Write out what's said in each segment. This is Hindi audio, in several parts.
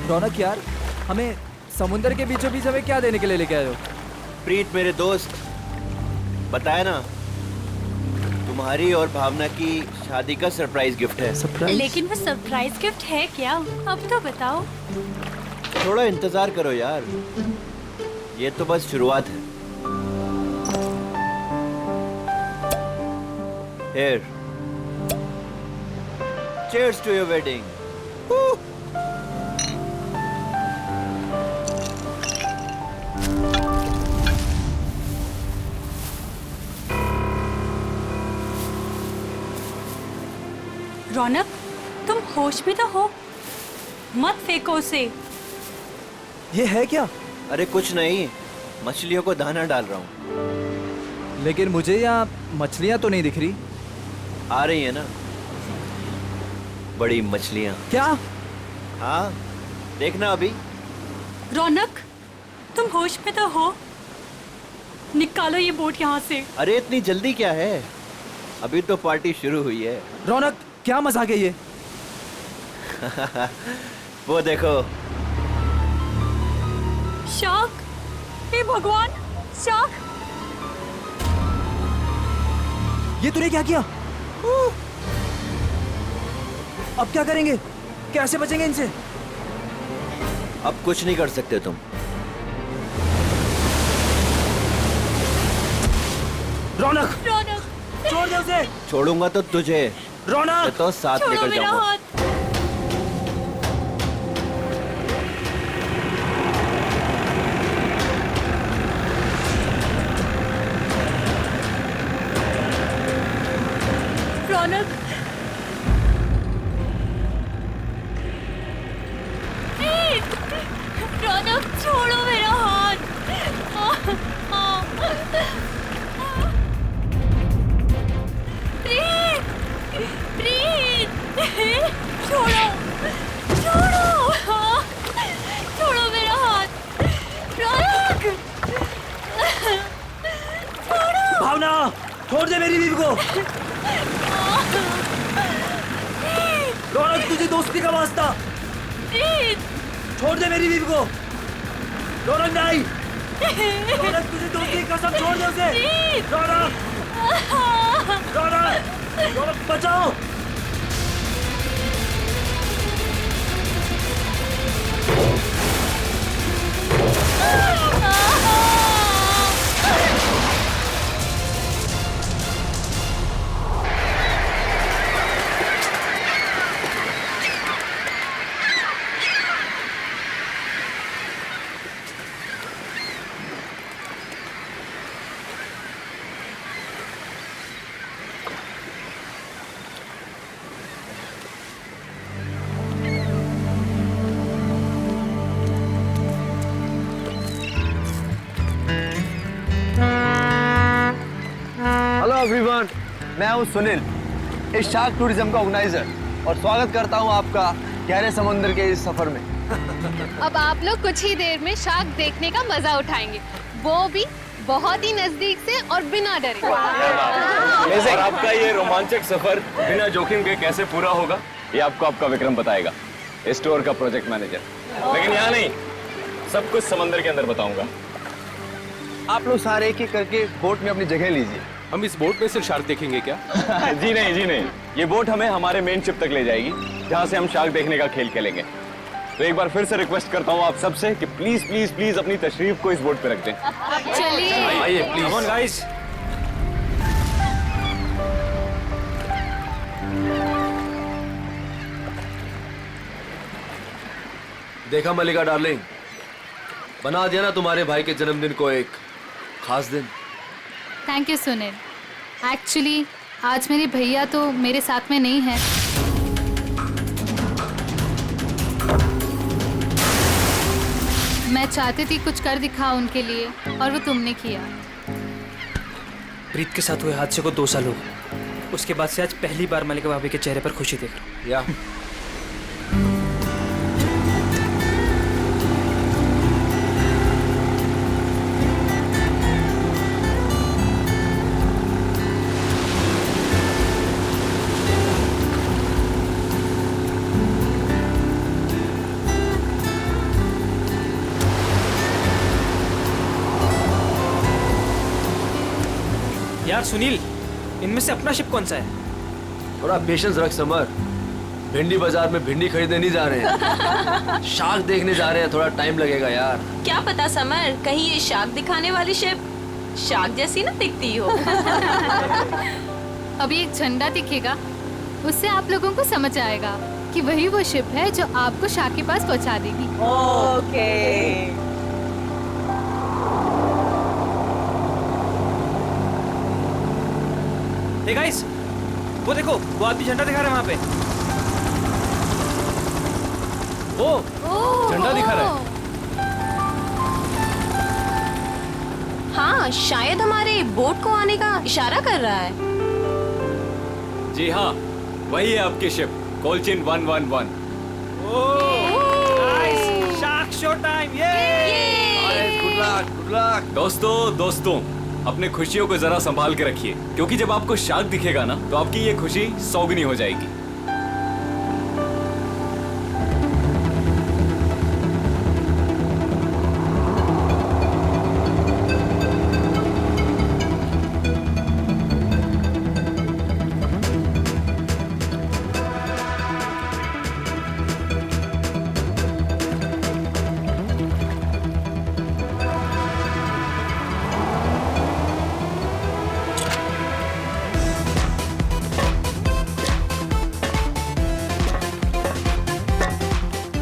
रौनक यार, हमें समुंदर के बीचों बीच हमें क्या देने के लिए लेके आए हो? प्रीत मेरे दोस्त, बताया ना, तुम्हारी और भावना की शादी का सरप्राइज गिफ्ट है। सरप्राइज? लेकिन वो सरप्राइज गिफ्ट है क्या? अब तो बताओ। थोड़ा इंतजार करो यार, ये तो बस शुरुआत है। Here. Cheers to your wedding. रौनक, तुम होश में तो हो? मत फेंको उसे। ये है क्या? अरे कुछ नहीं, मछलियों को दाना डाल रहा हूँ। लेकिन मुझे यहाँ मछलियाँ तो नहीं दिख रही। आ रही है ना बड़ी मछलियाँ। क्या? हाँ, देखना अभी। रौनक, तुम होश में तो हो? निकालो ये बोट यहाँ से। अरे इतनी जल्दी क्या है, अभी तो पार्टी शुरू हुई है। रौनक, क्या मजाक है ये? वो देखो। शार्क! हे भगवान, शार्क! ये तूने क्या किया? अब क्या करेंगे? कैसे बचेंगे इनसे? अब कुछ नहीं कर सकते तुम। रौनक, रौनक, छोड़ दे उसे। छोड़ूंगा तो तुझे, रौनक, तो साथ छोड़ो निकल मेरा जाऊंगा। हाथ। रौनक, रौनक, छोड़ो मेरा हाथ। प्रीत, प्रीत, छोड़ो, छोड़ो, छोड़ो मेरा हाथ। रौनक, छोड़ो। भावना, छोड़ दे मेरी बीवी को। रौनक, तुझे दोस्ती का वास्ता। प्रीत, छोड़ दे मेरी बीवी को। रौनक नहीं। रौनक, तुझे दोस्ती की कसम, छोड़ दे उसे। रौनक, रौनक, रौनक, बचाओ। हेलो एवरीवन, मैं हूं सुनील, इस शार्क टूरिज्म का ऑर्गेनाइजर, और स्वागत करता हूं आपका गहरे समुद्र के इस सफर में। अब आप लोग कुछ ही देर में शार्क देखने का मजा उठाएंगे, वो भी बहुत ही नजदीक से और बिना डरे। और आपका ये रोमांचक सफर बिना जोखिम के कैसे पूरा होगा, ये आपको आपका विक्रम बताएगा, स्टोर का प्रोजेक्ट मैनेजर। लेकिन यहाँ नहीं, सब कुछ समंदर के अंदर बताऊंगा। आप लोग सारे एक एक करके बोट में अपनी जगह लीजिए। हम इस बोट में से शार्क देखेंगे क्या? जी नहीं, जी नहीं, ये बोट हमें हमारे मेन शिप तक ले जाएगी, जहाँ से हम शार्क देखने का खेल खेलेंगे। तो एक बार फिर से रिक्वेस्ट करता हूँ आप सबसे कि प्लीज प्लीज प्लीज अपनी तशरीफ को इस बोट पे रख दें। चलिए। आइए प्लीज। Come on guys. देखा मलिका डार्लिंग, बना दिया ना तुम्हारे भाई के जन्मदिन को एक खास दिन। Thank you Sunil. एक्चुअली आज मेरे भैया तो मेरे साथ में नहीं है। मैं चाहती थी कुछ कर दिखा उनके लिए, और वो तुमने किया। प्रीत के साथ हुए हादसे को 2 साल हो गए। उसके बाद से आज पहली बार मलिका भाभी के चेहरे पर खुशी देख रहा हूँ। या यार सुनील, इनमें से अपना शिप कौन सा है? थोड़ा पेशेंस रख समर। भिंडी बाजार में भिंडी खरीदने नहीं जा रहे हैं, शार्क देखने जा रहे हैं। थोड़ा टाइम लगेगा यार। क्या पता समर, कहीं ये शार्क दिखाने वाली शिप शार्क जैसी ना दिखती हो। अभी एक झंडा दिखेगा, उससे आप लोगों को समझ आएगा कि वही वो शिप है जो आपको शार्क के पास पहुंचा देगी। ओके। हे गाइस, वो देखो, वो आदमी झंडा दिखा रहा है वहाँ पे। ओ, झंडा दिखा रहा है। हाँ, शायद हमारे बोट को आने का इशारा कर रहा है। जी हाँ, वही है आपकी शिप, कोलचिन 111। Nice, shark show time. Good luck, good luck. दोस्तों, अपने खुशियों को जरा संभाल के रखिए, क्योंकि जब आपको शार्क दिखेगा ना, तो आपकी ये खुशी सौगुनी हो जाएगी।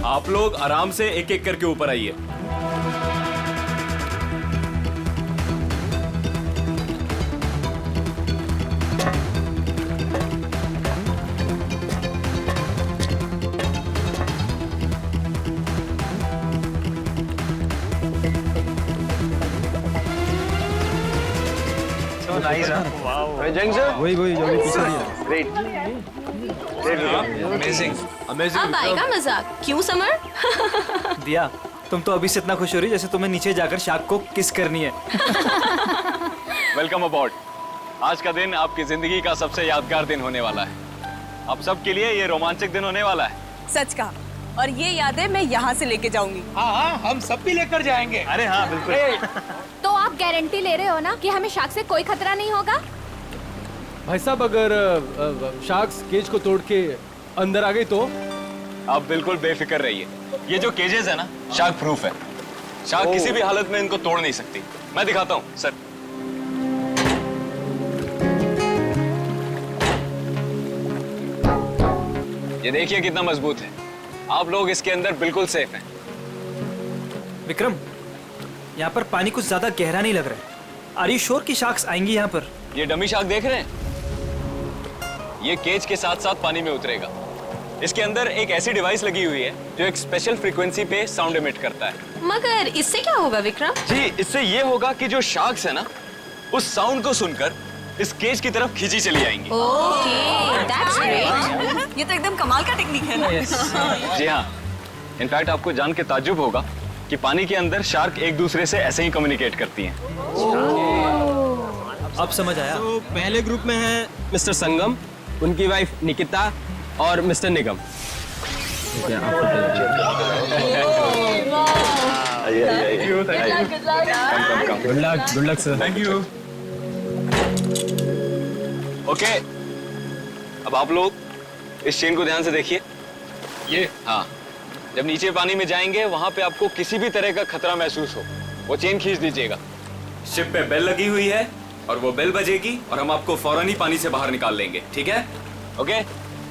आप लोग आराम से एक एक करके ऊपर आइए। So nice, huh? Wow. Jung sir? वही जो भी पीछे दिया। Great. Amazing. अमेजिंग। अब आएगा मजाक, क्यों समर? दिया, तुम तो अभी से इतना खुश हो रही जैसे तुम्हें नीचे जाकर शार्क को किस करनी है। वेलकम अबॉर्ड। आज का दिन आपकी जिंदगी का सबसे यादगार दिन होने वाला है। आप सबके लिए ये रोमांचक दिन होने वाला है। सच का, और ये यादें मैं यहाँ से लेके जाऊंगी। हाँ, हम सब भी लेकर जाएंगे। अरे हाँ, बिल्कुल। तो आप गारंटी ले रहे हो ना कि हमें शार्क से कोई खतरा नहीं होगा? भाई साहब, अगर शार्क्स केज को तोड़ के अंदर आ गई तो? आप बिल्कुल बेफिक्र रहिए। ये जो केजेस है ना, शार्क प्रूफ है। शार्क किसी भी हालत में इनको तोड़ नहीं सकती। मैं दिखाता हूँ सर। ये देखिए कितना मजबूत है। आप लोग इसके अंदर बिल्कुल सेफ हैं। विक्रम, यहाँ पर पानी कुछ ज्यादा गहरा नहीं लग रहा है। आर यू श्योर कि शार्क्स आएंगी यहाँ पर? ये डमी शार्क देख रहे हैं? ये केज के साथ साथ पानी में उतरेगा। इसके अंदर एक ऐसी डिवाइस लगी हुई है जो एक स्पेशल फ्रीक्वेंसी पे साउंड एमिट करता है। मगर इससे क्या होगा विक्रम? जी, इससे ये होगा कि जो शार्क्स है ना, उस साउंड को सुनकर इस केज की तरफ खींची चली आएंगी। Okay, that's great. ये तो एकदम कमाल का टेक्निक है ना? जी हाँ, इनफैक्ट आपको जान के ताज्जुब होगा कि पानी के अंदर शार्क एक दूसरे से ऐसे ही कम्युनिकेट करती हैं। अब समझ आया। तो पहले ग्रुप में है मिस्टर संगम, उनकी वाइफ निकिता और mister Nigam. Good luck sir. Thank you. Okay, अब आप लोग इस चेन को ध्यान से देखिए। ये हाँ, जब नीचे पानी में जाएंगे वहां पे आपको किसी भी तरह का खतरा महसूस हो, वो चेन खींच दीजिएगा। शिप पे बेल लगी हुई है और वो बेल बजेगी और हम आपको फौरन ही पानी से बाहर निकाल लेंगे, ठीक है? Okay,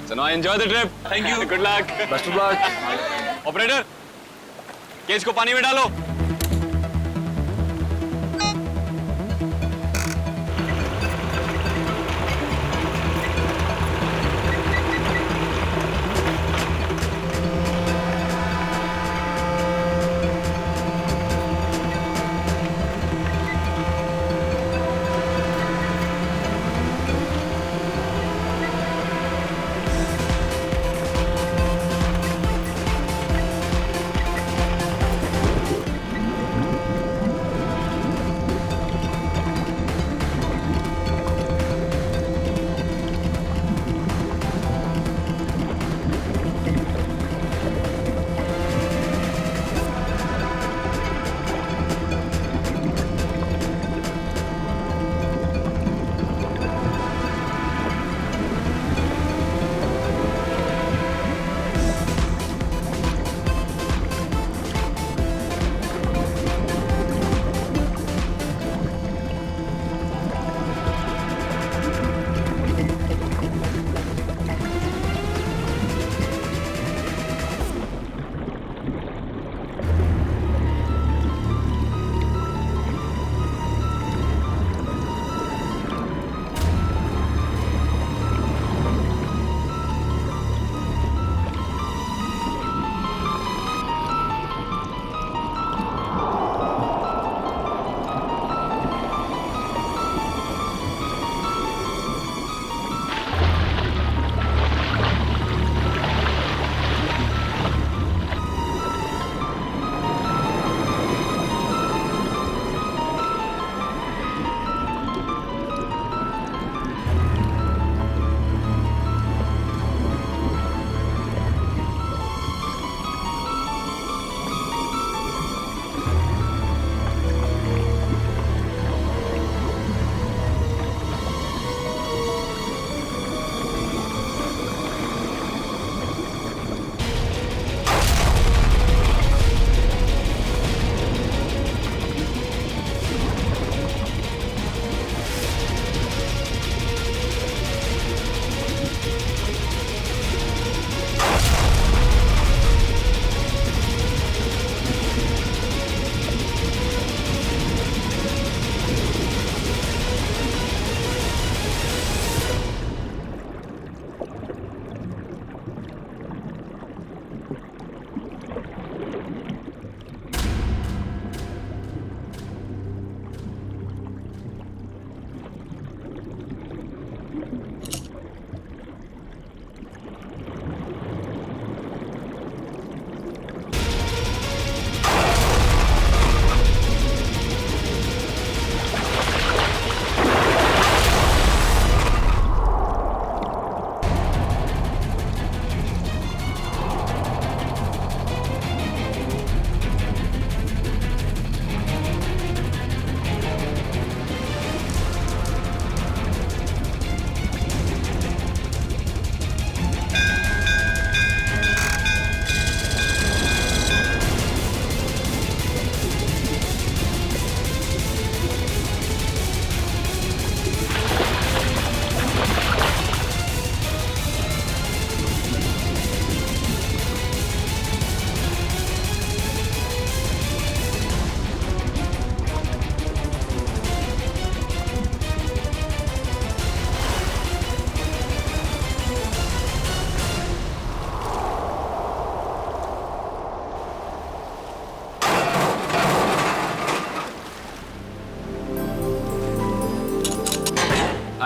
so now enjoy the trip. Thank you, good luck, best of luck. Operator, cage को पानी में डालो।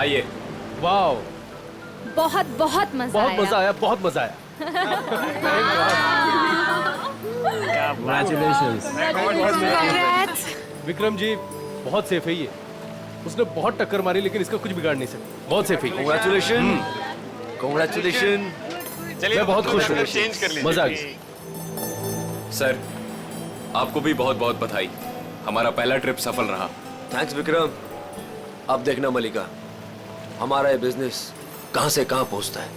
आइए। वाह, बहुत बहुत मजा बहुत आया। मजा आया, बहुत मजा आया। Congrats. विक्रम जी बहुत सेफ है ये। उसने बहुत टक्कर मारी लेकिन इसका कुछ बिगाड़ नहीं सकता। बहुत सेफ है। Congratulations. Congratulations. चलिए मैं बहुत खुश हूँ। चेंज कर लीजिए। मजा आ गया। सर, आपको भी बहुत बहुत बधाई। हमारा पहला ट्रिप सफल रहा। थैंक्स विक्रम। अब देखना मलिका, हमारा ये बिजनेस कहाँ से कहाँ पहुँचता है।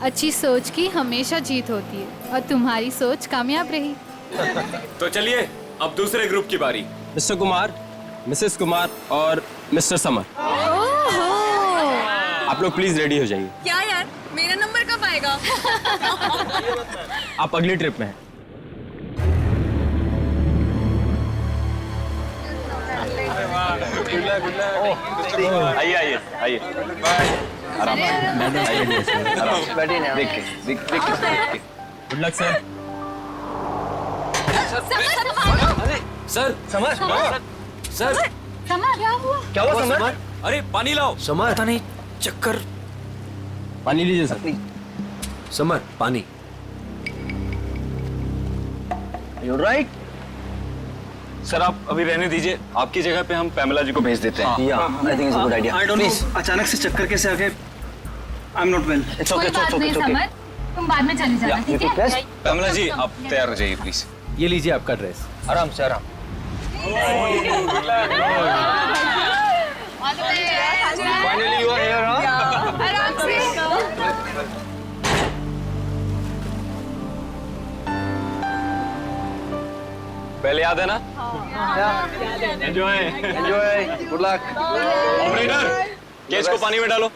अच्छी सोच की हमेशा जीत होती है और तुम्हारी सोच कामयाब रही। तो चलिए अब दूसरे ग्रुप की बारी। मिस्टर कुमार, मिसेस कुमार और मिस्टर समर, आप लोग प्लीज रेडी हो जाइए। क्या यार, मेरा नंबर कब आएगा? आप अगली ट्रिप में हैं। आइए आइए आइए। आराम देख के। Good luck sir. Sir summer, sir क्या हुआ? क्या हुआ समर? अरे पानी लाओ। समर, पता नहीं, चक्कर। पानी लीजिए सर। समर पानी। You're right. सर आप अभी रहने दीजिए, आपकी जगह पे हम पैमेला जी को भेज देते हैं। Yeah, I think it's a good idea. I don't know, Please. अचानक से चक्कर कैसे आ गए? I'm not well. It's कोई okay, बात it's okay, नहीं it's okay. समर, तुम बाद में चली जाना, Yeah, ठीक you है? took rest? पैमेला जी आप तैयार हो जाइए प्लीज। ये लीजिए आपका ड्रेस। आराम से आराम। Finally you are here, huh? आराम से। पहले याद है ना? Enjoy. Enjoy. Good luck. Operator, case को पानी में डालो।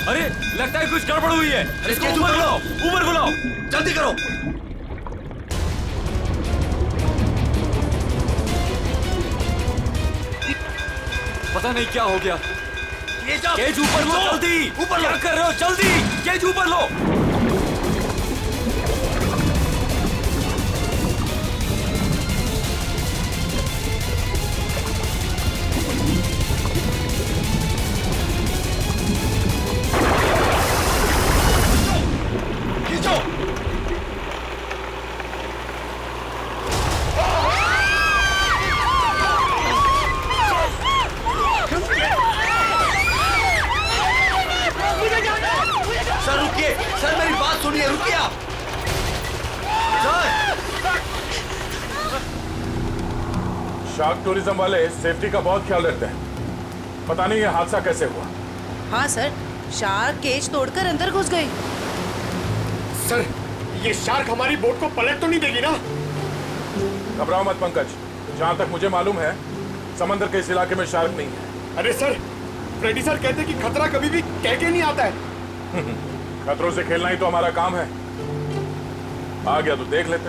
अरे लगता है कुछ गड़बड़ हुई है। इसको ऊपर बुलाओ, ऊपर बुलाओ, जल्दी करो। पता नहीं क्या हो गया। केज ऊपर लो जल्दी। ऊपर क्या कर रहे हो? जल्दी केज ऊपर लो। सर रुकिए, सर मेरी बात सुनिए, रुकिए आप। शार्क टूरिज्म वाले सेफ्टी का बहुत ख्याल रखते हैं। पता नहीं ये हादसा कैसे हुआ। हाँ सर, शार्क केज तोड़कर अंदर घुस गई। सर, ये शार्क हमारी बोट को पलट तो नहीं देगी ना? घबराओ मत पंकज, जहाँ तक मुझे मालूम है समंदर के इस इलाके में शार्क नहीं है। अरे सर, फ्रेडी सर कहते कि खतरा कभी भी कह के नहीं आता है। खतरों से खेलना ही तो हमारा काम है। आ गया तो देख लेते।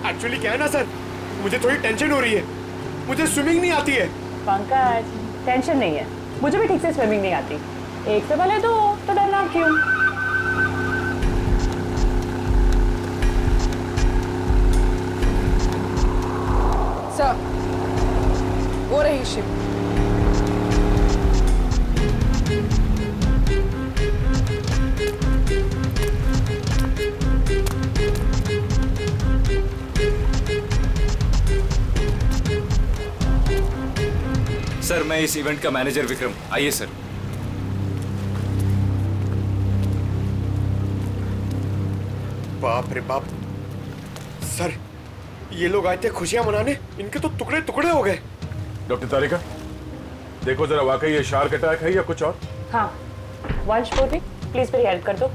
एक्चुअली क्या है ना सर, मुझे थोड़ी टेंशन हो रही है। मुझे स्विमिंग नहीं आती है। पंकज, टेंशन नहीं है, मुझे भी ठीक से स्विमिंग नहीं आती। एक से भले दो, तो डरना क्यों? सर, वो रही शिप। सर, मैं इस इवेंट का मैनेजर विक्रम। आइए सर। बाप रे बाप, सर ये लोग आए थे खुशियां मनाने, इनके तो टुकड़े टुकड़े हो गए। डॉक्टर तारिका, देखो जरा वाकई ये शार्क अटैक है या कुछ और? हाँ, वंश बोली, प्लीज मेरी हेल्प कर दो।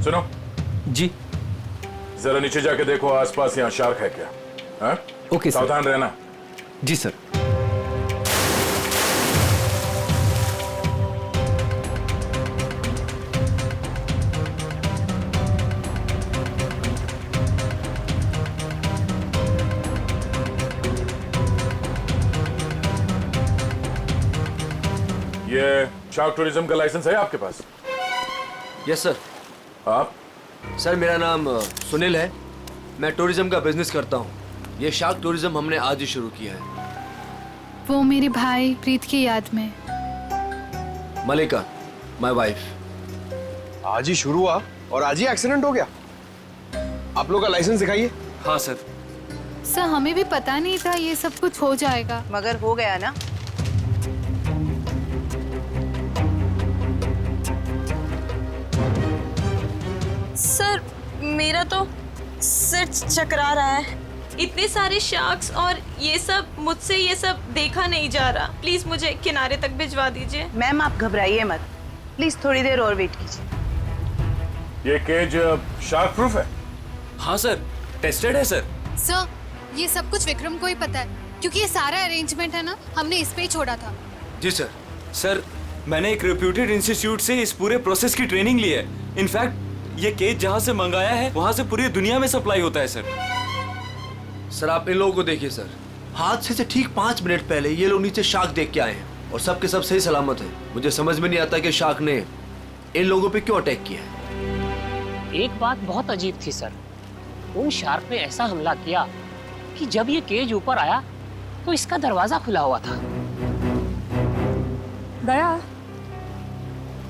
सुनो जी। जरा नीचे जाके देखो आसपास यहाँ शार्क है क्या? हाँ? Okay sir. सावधान रहना। जी सर। ये शार्क टूरिज्म का लाइसेंस है आपके पास? Yes sir. आप? सर मेरा नाम सुनील है, मैं टूरिज्म का बिजनेस करता हूँ। ये शार्क टूरिज्म हमने आज ही शुरू किया है। वो मेरे भाई प्रीत की याद में। मलिका, माय वाइफ। आज ही शुरू हुआ और आज ही एक्सीडेंट हो गया। आप लोग का लाइसेंस दिखाइए। हाँ सर। सर, हमें भी पता नहीं था ये सब कुछ हो जाएगा। मगर हो गया ना। सर, मेरा तो सिर चकरा रहा है। इतने सारे शार्क्स और ये सब, मुझसे ये सब देखा नहीं जा रहा। प्लीज मुझे किनारे तक भिजवा दीजिए। मैम आप घबराइए मत, प्लीज थोड़ी देर और वेट कीजिए। ये केज शार्क प्रूफ है? हाँ सर, टेस्टेड है सर। सर, ये सब कुछ विक्रम को ही पता है, क्योंकि ये सारा अरेंजमेंट है ना, हमने इस पे ही छोड़ा था। जी सर। सर, मैंने एक रेप्यूटेड इंस्टीट्यूट से इस पूरे प्रोसेस की ट्रेनिंग ली है। इनफैक्ट ये केज जहाँ से मंगाया है वहाँ से पूरी दुनिया में सप्लाई होता है सर। सर आप इन लोगों को देखिए सर, हादसे से ठीक 5 मिनट पहले ये लोग नीचे शार्क देख के आए हैं और सबके सब सही सलामत है। मुझे समझ में नहीं आता कि शार्क ने इन लोगों पे क्यों अटैक किया है। एक बात बहुत अजीब थी सर, उन शार्क ने ऐसा हमला किया कि जब ये केज ऊपर आया तो इसका दरवाजा खुला हुआ था। दया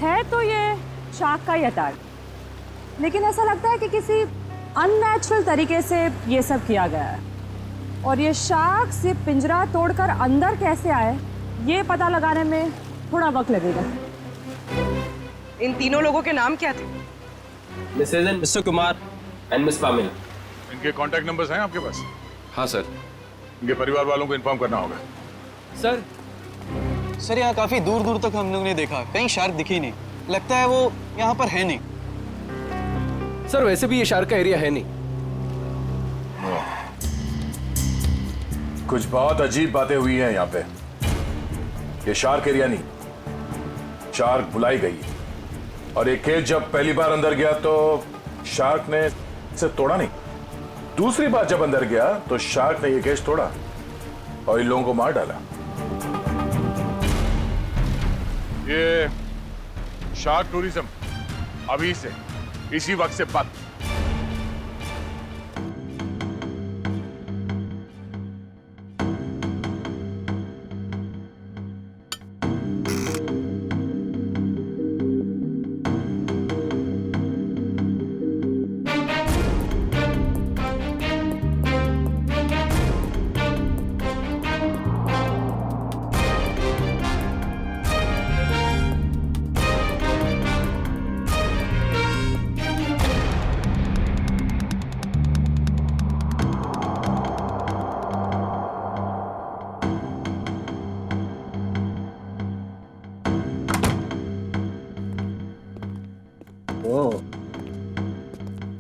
है तो ये शार्क का ही अटैक, लेकिन ऐसा लगता है कि किसी अननेचुरल तरीके से ये सब किया गया है। और ये शार्क से पिंजरा तोड़कर अंदर कैसे आए, ये पता लगाने में थोड़ा वक्त लगेगा। इन तीनों लोगों के नाम क्या थे? Mrs and Mr Kumar and Miss Pamil. इनके कांटेक्ट नंबर्स हैं आपके पास? हाँ सर। इनके परिवार वालों को इन्फॉर्म करना होगा। सर यहाँ काफी दूर दूर तक हम लोग ने देखा, कहीं शार्क दिखी नहीं। लगता है वो यहाँ पर है नहीं। सर वैसे भी ये शार्क का एरिया है नहीं। कुछ बहुत अजीब बातें हुई हैं यहाँ पे। ये शार्क एरिया नहीं, शार्क बुलाई गई। और एक केज जब पहली बार अंदर गया तो शार्क ने इसे तोड़ा नहीं। दूसरी बार जब अंदर गया तो शार्क ने ये केज तोड़ा और इन लोगों को मार डाला। ये शार्क टूरिज्म अभी से इसी वक्त से बंद।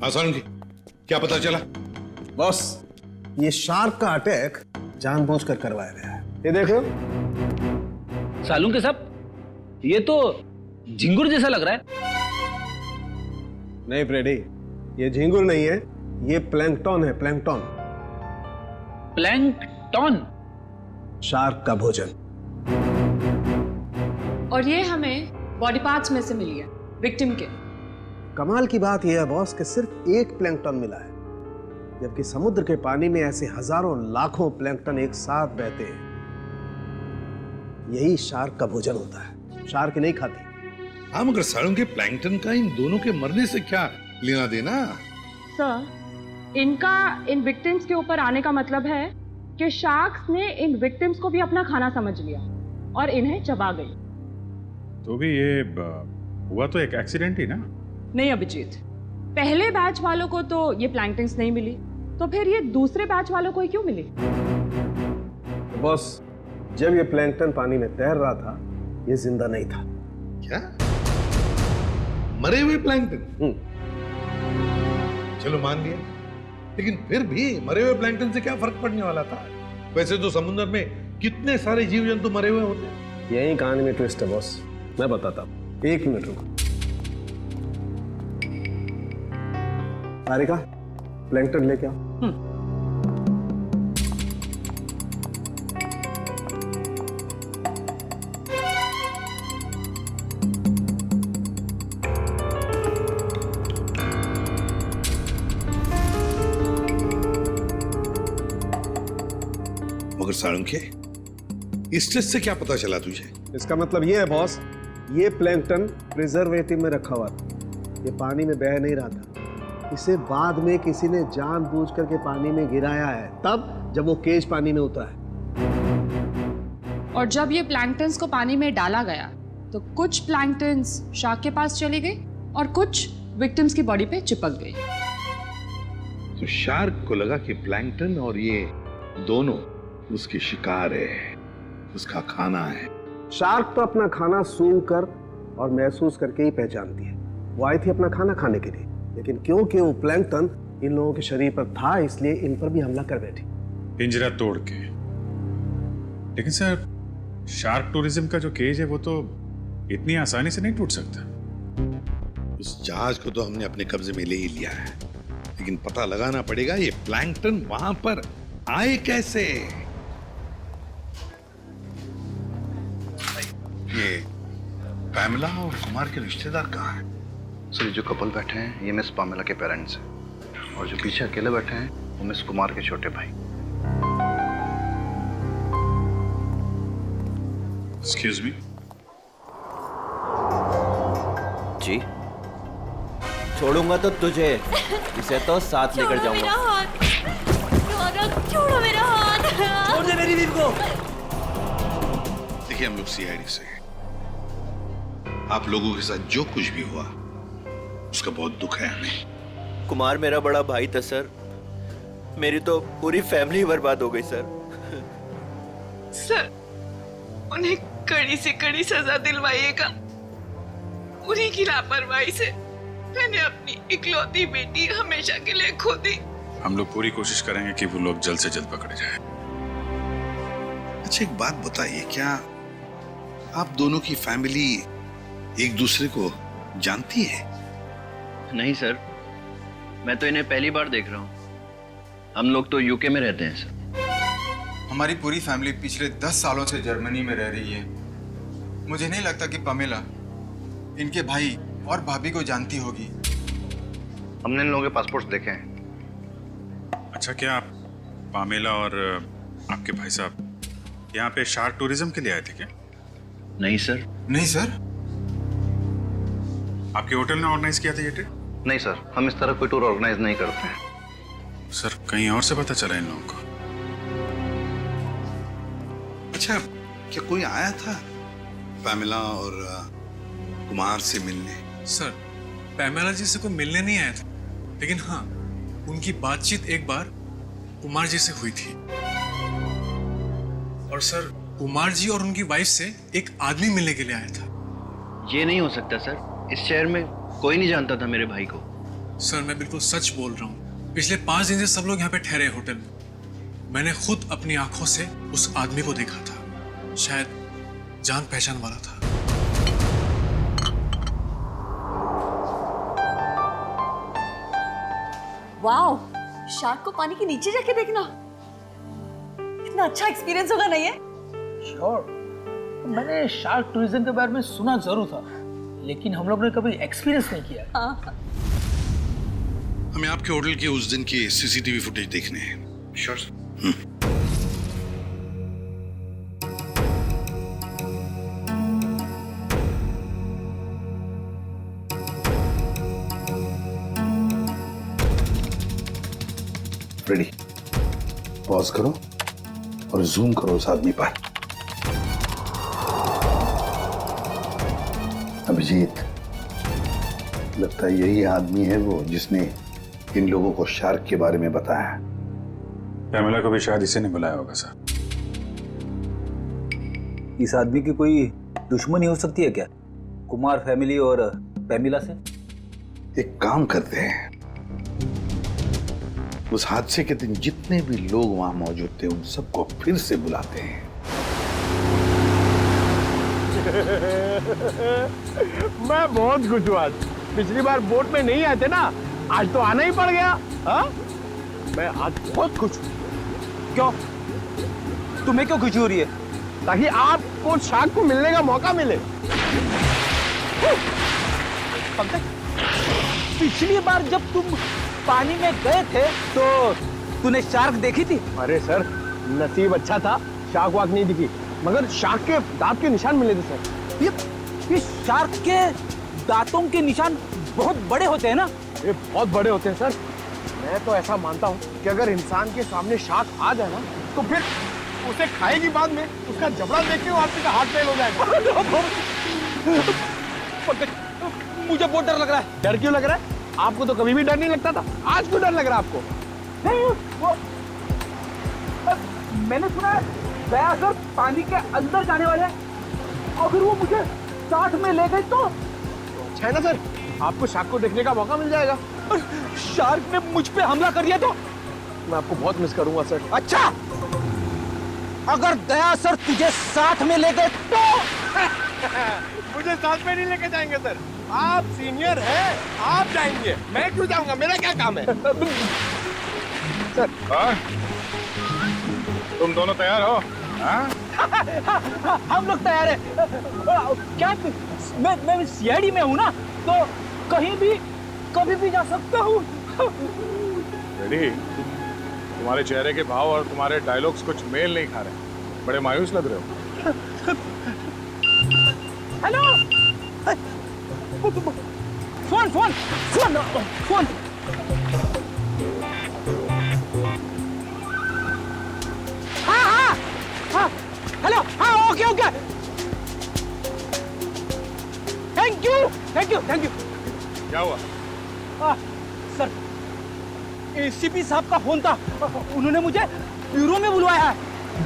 आसान की क्या पता चला? बॉस, ये शार्क का अटैक जानबूझकर करवाया गया है। ये देखो। सालून के साहब, ये तो झिंगुर जैसा लग रहा है। नहीं फ्रेडी, ये झिंगुर नहीं है, ये प्लैंकटन है, प्लैंकटन। प्लैंकटन? शार्क का भोजन। और ये हमें बॉडी पार्ट्स में से मिली है, विक्टिम के। कमाल की बात यह है बॉस कि सिर्फ एक प्लैंकटन मिला है, जबकि समुद्र के पानी में ऐसे हजारों लाखों प्लैंकटन एक साथ बहते हैं। यही शार्क का भोजन होता है। शार्क नहीं खाती। हाँ, मगर सालुंके प्लैंकटन का इन दोनों के मरने से क्या लेना देना? सर, इनका इन विक्टिम्स के ऊपर आने का मतलब है कि शार्क्स ने इन विक्टिम्स को भी अपना खाना समझ लिया और इन्हें चबा गई। तो भी ये हुआ तो एक एक्सीडेंट ही ना? नहीं अभिजीत, पहले बैच वालों को तो ये प्लैंकटन्स नहीं मिली, तो फिर ये दूसरे बैच वालों को ही क्यों मिली? तो बॉस, जब ये प्लैंकटन पानी में तैर रहा था, ये जिंदा नहीं था। क्या? मरे हुए प्लैंकटन? चलो मान लिया, लेकिन फिर भी मरे हुए प्लैंकटन से क्या फर्क पड़ने वाला था? वैसे तो समुद्र में कितने सारे जीव जंतु मरे हुए होते हैं। यही कहानी में ट्विस्ट है बॉस, मैं बताता हूँ। 1 मिनट रुको। सारिका, प्लैंकटन लेके आओ। मगर सालुंके, इस टेस्ट से क्या पता चला तुझे? इसका मतलब ये है बॉस, ये प्लैंकटन प्रिजर्वेटिव में रखा हुआ था। ये पानी में बह नहीं रहा था। इसे बाद में किसी ने जानबूझ करके पानी में गिराया है, तब जब वो केज पानी में उतरा है। और जब ये प्लैंकटन्स को पानी में डाला गया, तो कुछ प्लैंकटन्स शार्क के पास चली गई और कुछ विक्टिम्स की बॉडी पे चिपक गई। तो शार्क को लगा कि प्लैंकटन और ये दोनों उसकी शिकार है, उसका खाना है। शार्क तो अपना खाना सूंघ कर और महसूस करके ही पहचानती है। वो आई थी अपना खाना खाने के लिए, लेकिन क्योंकि वो प्लैंकटन इन लोगों के शरीर पर था, इसलिए इन पर भी हमला कर बैठी। पिंजरा तोड़ के। लेकिन सर, शार्क टूरिज्म का जो केज है वो तो इतनी आसानी से नहीं टूट सकता। उस जहाज को तो हमने अपने कब्जे में ले ही लिया है, लेकिन पता लगाना पड़ेगा ये प्लैंकटन वहां पर आए कैसे। ये पैमेला और कुमार के रिश्तेदार कहाँ हैं? सर, जो कपल बैठे हैं ये मिस पामेला के पेरेंट्स हैं, और जो पीछे अकेले बैठे हैं वो मिस कुमार के छोटे भाई। Excuse me. जी, छोड़ूंगा तो तुझे, इसे तो साथ लेकर जाऊंगा। छोड़ो मेरा हाथ। छोड़ दे मेरी बीवी को। देखिए, हम लोग सीआईडी से हैं। आप लोगों के साथ जो कुछ भी हुआ उसका बहुत दुख है हमें। कुमार मेरा बड़ा भाई था सर, मेरी तो पूरी फैमिली बर्बाद हो गई सर। सर, उन्हें कड़ी से कड़ी सजा दिलवाइएगा। उन्हीं की लापरवाही से मैंने अपनी इकलौती बेटी हमेशा के लिए खो दी। हम लोग पूरी कोशिश करेंगे कि वो लोग जल्द से जल्द पकड़े जाएं। अच्छा, एक बात बताइए, क्या आप दोनों की फैमिली एक दूसरे को जानती है? नहीं सर, मैं तो इन्हें पहली बार देख रहा हूँ। हम लोग तो यूके में रहते हैं सर। हमारी पूरी फैमिली पिछले 10 सालों से जर्मनी में रह रही है। मुझे नहीं लगता कि पामेला इनके भाई और भाभी को जानती होगी। हमने इन लोगों के पासपोर्ट देखे हैं। अच्छा, क्या आप पामेला और आपके भाई साहब यहाँ पे शार्क टूरिज्म के लिए आए थे क्या? नहीं सर। नहीं सर? आपके होटल ने ऑर्गेनाइज किया था ये ट्रिप? नहीं सर, हम इस तरह कोई टूर ऑर्गेनाइज नहीं करते हैं। सर, कहीं और से पता चला इन लोगों को? अच्छा, क्या कोई आया था पैमेला और कुमार से मिलने? सर, पैमेला जी से कोई मिलने नहीं आया था, लेकिन हाँ, उनकी बातचीत एक बार कुमार जी से हुई थी। और सर, कुमार जी और उनकी वाइफ से एक आदमी मिलने के लिए आया था। ये नहीं हो सकता सर, इस शहर में कोई नहीं जानता था मेरे भाई को। सर मैं बिल्कुल सच बोल रहा हूँ, पिछले 5 दिन से सब लोग यहाँ पे ठहरे होटल में। मैंने खुद अपनी आंखों से उस आदमी को देखा था, शायद जान पहचान वाला था। वाओ, शार्क को पानी के नीचे जाके देखना कितना अच्छा एक्सपीरियंस होगा, नहीं है? श्योर। मैंने शार्क टूरिज्म के बारे में सुना जरूर था, लेकिन हम लोग ने कभी एक्सपीरियंस नहीं किया। हाँ। हमें आपके होटल के उस दिन की सीसीटीवी फुटेज देखने हैं। श्योर। रेडी, पॉज करो और जूम करो उस आदमी पर। अभिजीत, लगता है यही आदमी है वो जिसने इन लोगों को शार्क के बारे में बताया। पैमेला को भी शायद इसी ने बुलाया होगा सर। इस आदमी की कोई दुश्मनी हो सकती है क्या, कुमार फैमिली और पैमेला से? एक काम करते हैं, उस हादसे के दिन जितने भी लोग वहां मौजूद थे उन सबको फिर से बुलाते हैं। मैं बहुत खुश हूँ आज। पिछली बार बोट में नहीं आए थे ना, आज तो आना ही पड़ गया। हाँ, मैं आज बहुत खुश हूँ। क्यों? तुम्हें क्यों खुशी हो रही है? ताकि आपको शार्क को मिलने का मौका मिले। पिछली बार जब तुम पानी में गए थे तो तूने शार्क देखी थी? अरे सर, नसीब अच्छा था, शार्क वाक नहीं दिखी, मगर शार्क के दांत के निशान मिले थे सर। ये शार्क के दांतों के निशान बहुत बड़े होते हैं ना? ये बहुत बड़े होते हैं सर। मैं तो ऐसा मानता हूँ कि अगर इंसान के सामने शार्क आ जाए ना, तो फिर उसे खाएगी बाद में, उसका जबड़ा देख के वो आदमी का हार्ट फेल हो जाएगा। मुझे बहुत डर लग रहा है। डर क्यों लग रहा है? आपको तो कभी भी डर नहीं लगता था, आज क्यों डर लग रहा है आपको? नहीं, वो मैंने सुना है दया सर पानी के अंदर जाने वाले हैं। अगर वो मुझे साथ में ले गए तो अच्छा है ना सर, आपको शार्क को देखने का मौका मिल जाएगा। शार्क ने मुझ पे हमला कर दिया तो मैं आपको बहुत मिस करूंगा सर। अच्छा, अगर दया सर तुझे साथ में ले गए तो? मुझे साथ में नहीं लेके जाएंगे सर, आप सीनियर हैं, आप जाएंगे, मैं क्यों जाऊंगा, मेरा क्या काम है? सर तुम दोनों तैयार हो? हम लोग तैयार हैं। क्या मैं सीआईडी में हूँ ना, तो कहीं भी कभी भी जा सकता हूँ। रेडी? तुम्हारे चेहरे के भाव और तुम्हारे डायलॉग्स कुछ मेल नहीं खा रहे, बड़े मायूस लग रहे हो। Hello, phone phone phone phone. हाँ, हेलो, हाँ, okay okay, thank you thank you thank you. क्या हुआ? सर, एसीपी साहब का फोन था, उन्होंने मुझे ब्यूरो में बुलवाया है।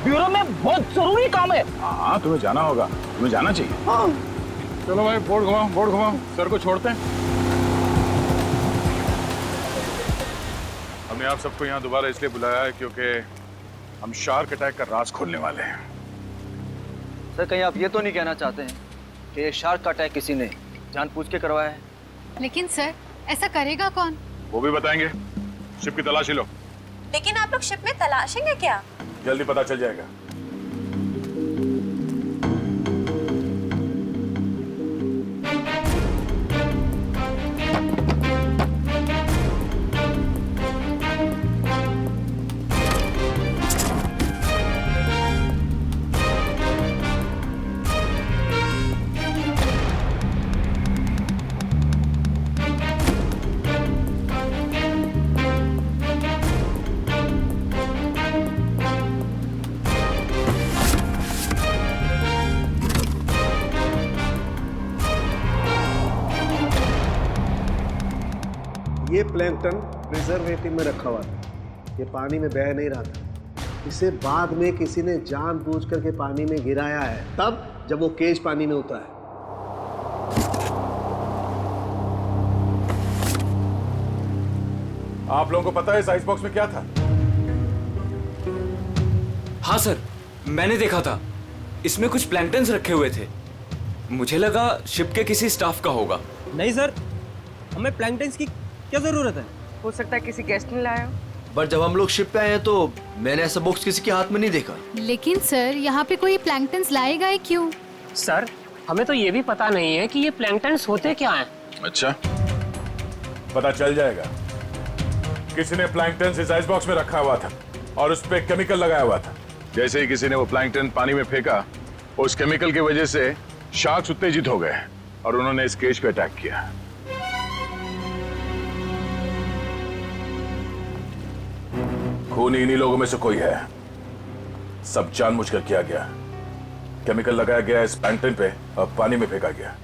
ब्यूरो में बहुत जरूरी काम है। हाँ, तुम्हें जाना होगा, तुम्हें जाना चाहिए। हाँ। चलो भाई, बोर्ड घुमाओ, सर को छोड़ते हैं। हमने आप सबको यहाँ दोबारा इसलिए बुलाया है क्योंकि हम शार्क अटैक का राज खोलने वाले हैं। सर, कहीं आप ये तो नहीं कहना चाहते हैं कि ये शार्क का अटैक किसी ने जानबूझ के करवाया है? लेकिन सर, ऐसा करेगा कौन? वो भी बताएंगे। शिप की तलाशी लो। लेकिन आप लोग शिप में तलाशेंगे क्या? जल्दी पता चल जाएगा। ये प्लैंकटन प्रिजर्वेटिव में रखा हुआ था, ये पानी में बह नहीं रहा था। इसे बाद में किसी ने जानबूझ करके पानी में गिराया है, तब जब वो केज पानी में उतरा है। आप लोगों को पता है इस आइस बॉक्स में क्या था? हाँ सर, मैंने देखा था। इसमें कुछ प्लैंकटन्स रखे हुए थे। मुझे लगा शिप के किसी स्टाफ का होगा। नहीं सर, हमें प्लैंकटन्स की क्या जरूरत है? हो सकता है किसी गेस्ट ने लाया हो। बट जब हम लोग शिप पे आए हैं तो मैंने ऐसा बॉक्स किसी के हाथ में नहीं देखा। लेकिन सर, यहाँ पे कोई प्लैंकटन्स लाएगा ही क्यों? सर, हमें तो ये भी पता नहीं है कि ये प्लैंकटन्स होते क्या हैं। अच्छा, पता चल जाएगा। किसी ने प्लैंकटन्स इस आइस बॉक्स में रखा हुआ था और उस पे केमिकल लगाया हुआ था। जैसे ही किसी ने वो प्लैंकटन पानी में फेंका, उस केमिकल की वजह से शार्क्स उत्तेजित हो गए और उन्होंने इस केज पे अटैक किया। खून इन्हीं लोगों में से कोई है। सब जानबूझकर किया गया। केमिकल लगाया गया इस प्लैंकटन पे और पानी में फेंका गया।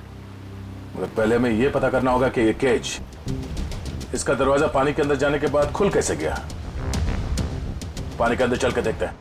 मगर पहले हमें यह पता करना होगा कि ये केज, इसका दरवाजा पानी के अंदर जाने के बाद खुल कैसे गया। पानी के अंदर चल के देखते हैं।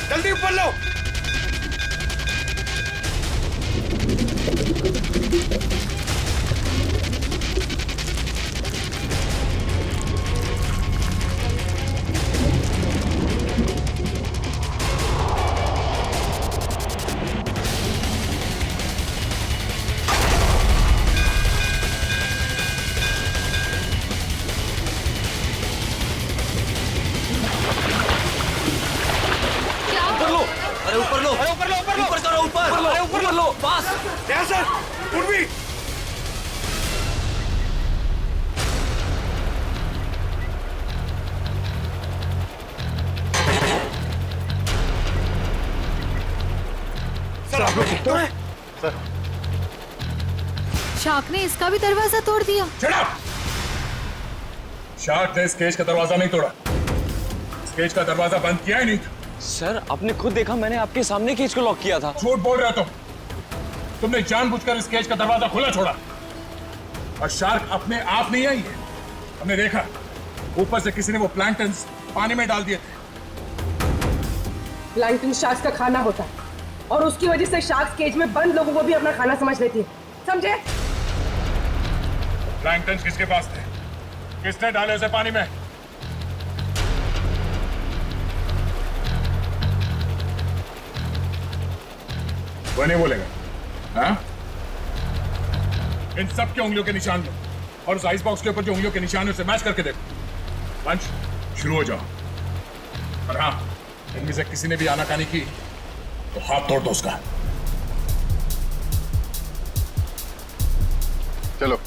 जल्दी ऊपर लो। अरे ऊपर लो, ऊपर लो, ऊपर करो, ऊपर, अरे ऊपर लो, पास। यहाँ सर, उर्वी। सर आप लोग तो सर शार्क ने इसका भी दरवाजा तोड़ दिया। शार्क ने इस केज का दरवाजा नहीं तोड़ा, इस केज का दरवाजा बंद किया ही नहीं था। सर आपने खुद देखा, मैंने आपके सामने केज को लॉक किया था। झूठ बोल रहे हो तुमने जानबूझकर इस केज का दरवाजा खुला छोड़ा। और शार्क अपने आप नहीं आई है, हमने देखा ऊपर से किसी ने वो प्लैंक्टन्स पानी में डाल दिए थे। प्लैंकटन शार्क्स का खाना होता है और उसकी वजह से शार्क्स केज में बंद लोगों को भी अपना खाना समझ लेती है, समझे? प्लैंक्टन्स किसके पास थे? किसने डाले उसे पानी में? वो नहीं बोलेगा। हाँ? इन सब के उंगलियों के निशान लो और उस आइस बॉक्स के ऊपर जो उंगलियों के निशान है उसे मैच करके देखो। लंच शुरू हो जाओ। और हाँ, इनमें से किसी ने भी आनाकानी की तो हाथ तोड़ दो उसका। चलो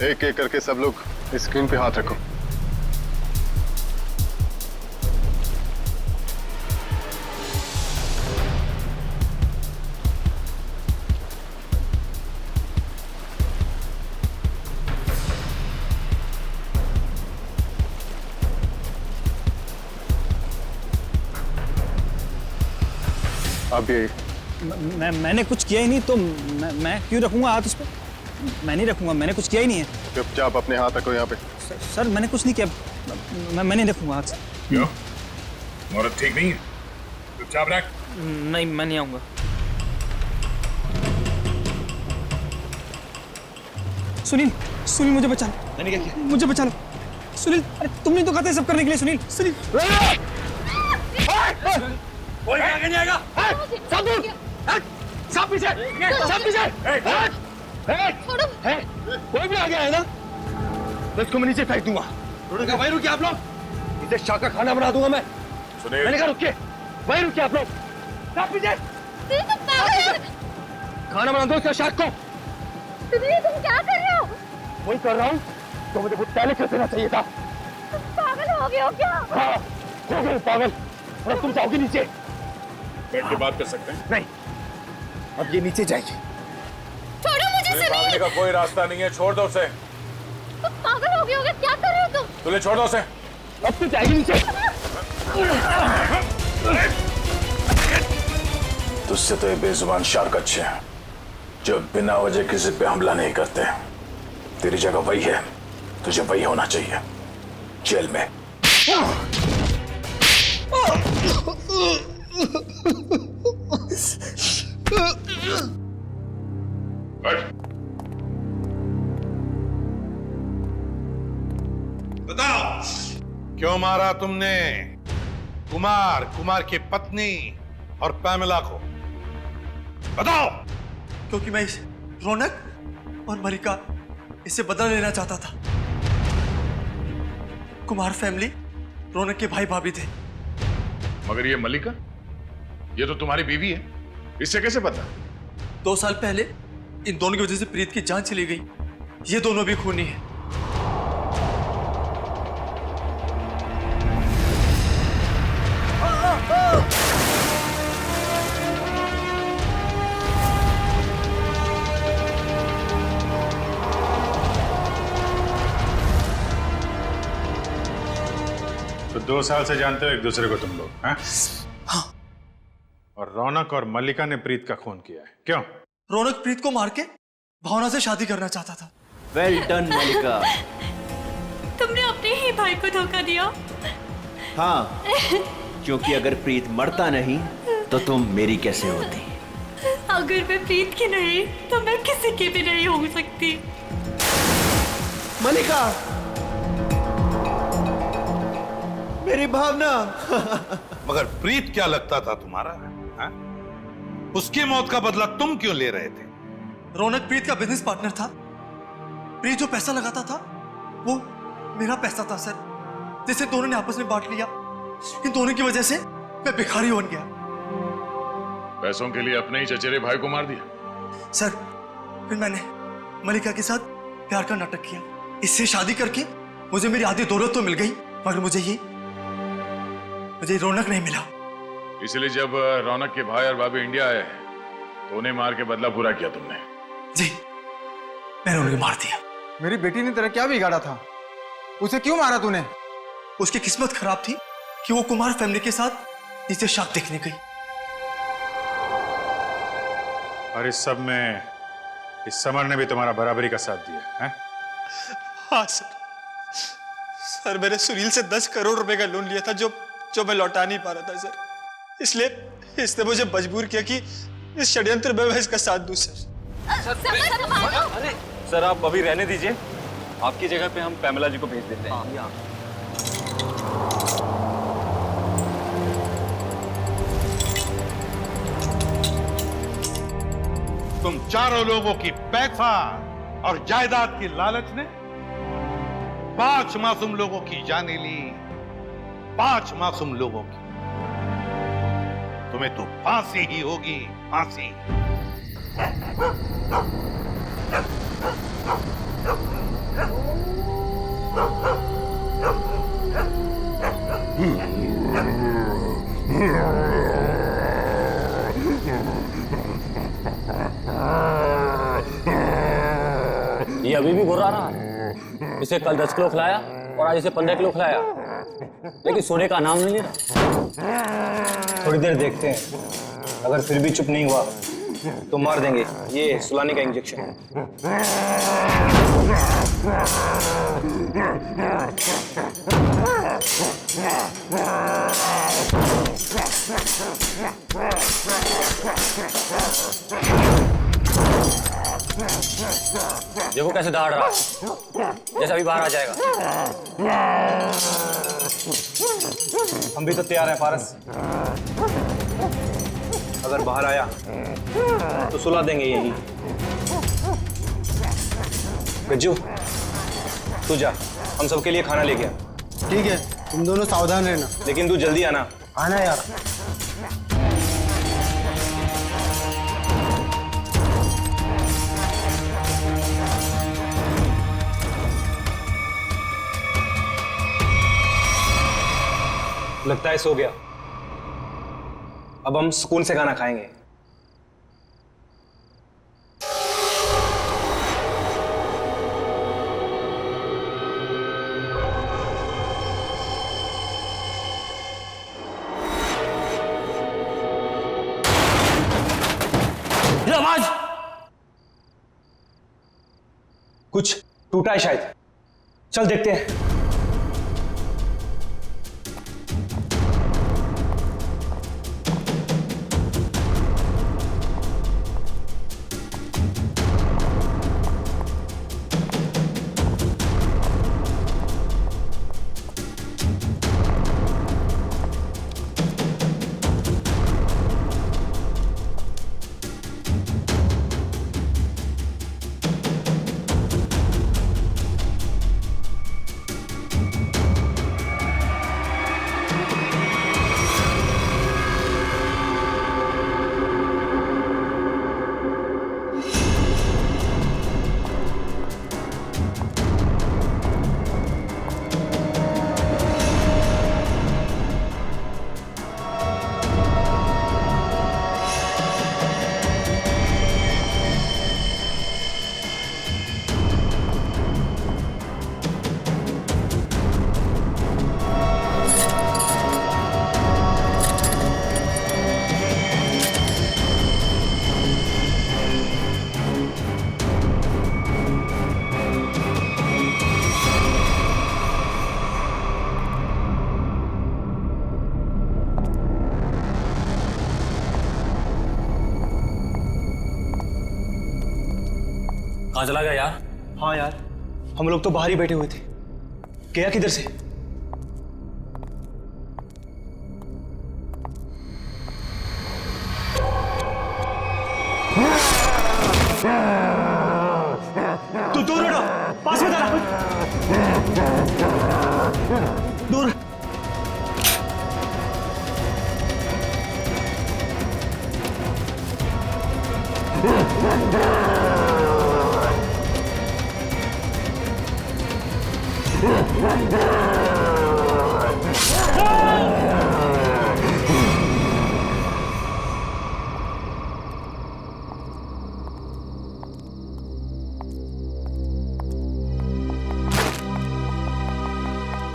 एक एक करके सब लोग स्क्रीन पे हाथ रखो। अब ये मैंने कुछ किया ही नहीं तो मैं क्यों रखूंगा हाथ उस पर? मैं नहीं रखूंगा, मैंने कुछ किया ही नहीं है। चुपचाप अपने हाथ रखो यहाँ पे। सर मैंने कुछ नहीं किया, मैं नहीं रखूंगा हाथ। क्यों? मुहूर्त ठीक नहीं है? चुपचाप रख। नहीं, मैं नहीं आऊंगा। सुनील, सुनील मुझे बचा लो। मैंने क्या किया? मुझे बचा लो सुनील। अरे तुमने तो कहा था सब करने के लिए। सुनील, सुनील। कोई आगे नहीं आएगा। सब दूर, सब पीछे, सब पीछे। कोई भी आ गया है ना तो इसको मैं नीचे फेंक दूंगा। वहीं रुकिए आप लोग, इसे शाह का खाना बना दूंगा मैं। सुनील, मैंने कहा रुकिए, वहीं रुकिए आप लोग। सब पीछे, खाना बना दो इसका शाह को। तुम क्या कर रहे हो? वही कर रहा हूँ तो मुझे बहुत पहले कर देना चाहिए था। तुम पागल हो गए हो क्या? हाँ, हो गए पागल। और तुम जाओगे नीचे। बैठ के बात कर सकते हैं? नहीं, अब ये नीचे जाएगी। छोड़ो मुझे सुनील। भागने का कोई रास्ता नहीं है, छोड़ दो उसे। तुम पागल हो गए हो क्या? क्या कर रहे हो तुम? तुझे छोड़ दो उसे। अब तो जाएगी नीचे। तुझसे तो ये बेजुबान शार्क अच्छे हैं जो बिना वजह किसी पे हमला नहीं करते। तेरी जगह वही है, तुझे वही होना चाहिए, जेल में। बताओ क्यों मारा तुमने कुमार की पत्नी और पैमेला को? बताओ। क्योंकि मैं इस रौनक और मलिका इससे बदला लेना चाहता था। कुमार फैमिली रौनक के भाई भाभी थे। मगर ये मलिका, ये तो तुम्हारी बीवी है, इससे कैसे पता? 2 साल पहले इन दोनों की वजह से प्रीत की जान चली गई। ये दोनों भी खूनी हैं। तो 2 साल से जानते हो एक दूसरे को तुम लोग? हाँ। और रौनक और मल्लिका ने प्रीत का खून किया है, क्यों? रौनक प्रीत को मार के भावना से शादी करना चाहता था। वेल डन मल्लिका। तुमने अपने ही भाई को धोखा दिया। हाँ, क्योंकि अगर प्रीत मरता नहीं तो तुम मेरी कैसे होती? अगर मैं प्रीत की नहीं तो मैं किसी की भी नहीं हो सकती। मल्लिका, मेरी भावना। मगर प्रीत क्या लगता था तुम्हारा? हाँ? उसकी मौत का बदला तुम क्यों ले रहे थे? रौनक प्रीत का बिजनेस पार्टनर था। प्रीत जो पैसा लगाता था वो मेरा पैसा था सर, जिसे दोनों ने आपस में बांट लिया। इन दोनों की वजह से मैं भिखारी बन गया। पैसों के लिए अपने ही चचेरे भाई को मार दिया। सर, फिर मैंने मलिका के साथ प्यार का नाटक किया। इससे शादी करके मुझे मेरी आधी दौलत तो मिल गई, मगर मुझे रौनक नहीं मिला। इसलिए जब रौनक के भाई और भाभी इंडिया आए तो उन्हें मार के बदला पूरा किया तुमने। जी, मैंने उन्हें मार दिया। मेरी बेटी ने तेरा क्या बिगाड़ा था? उसे क्यों मारा तूने? उसकी किस्मत खराब थी कि वो कुमार फैमिली के साथ नीचे शाप देखने गई। और इस सब में इस समर ने भी तुम्हारा बराबरी का साथ दिया है? हाँ सर, मैंने सुनील से 10 करोड़ रुपए का लोन लिया था जो मैं लौटा नहीं पा रहा था सर। इसलिए इसने मुझे मजबूर किया कि इस षड्यंत्र में मैं इसका साथ दूं सर। अरे सर, आप अभी रहने दीजिए, आपकी जगह पे हम पैमेला जी को भेज देते हैं। तुम चारों लोगों की पैसा और जायदाद की लालच ने 5 मासूम लोगों की जाने ली, 5 मासूम लोगों की। तुम्हें तो फांसी ही होगी, फांसी। ये अभी भी घुरा रहा है। इसे कल 10 किलो खिलाया और आज इसे 15 किलो खिलाया, लेकिन सोने का नाम नहीं ले रहा। थोड़ी देर देखते हैं, अगर फिर भी चुप नहीं हुआ तो मार देंगे। ये सुलाने का इंजेक्शन है। देखो कैसे दौड़ रहा है, जैसे अभी बाहर आ जाएगा। हम भी तो तैयार हैं पारस। अगर बाहर आया तो सुला देंगे यही। गज्जू, तू जा, हम सबके लिए खाना लेके आ। ठीक है, तुम दोनों सावधान रहना। लेकिन तू जल्दी आना। आना यार। लगता है सो गया। अब हम सुकून से खाना खाएंगे। आवाज कुछ टूटा है शायद। चल देखते हैं। कहाँ चला गया यार? हाँ यार, हम लोग तो बाहर ही बैठे हुए थे। गया किधर से? तू दूर हटो, पास में जाना। दूर।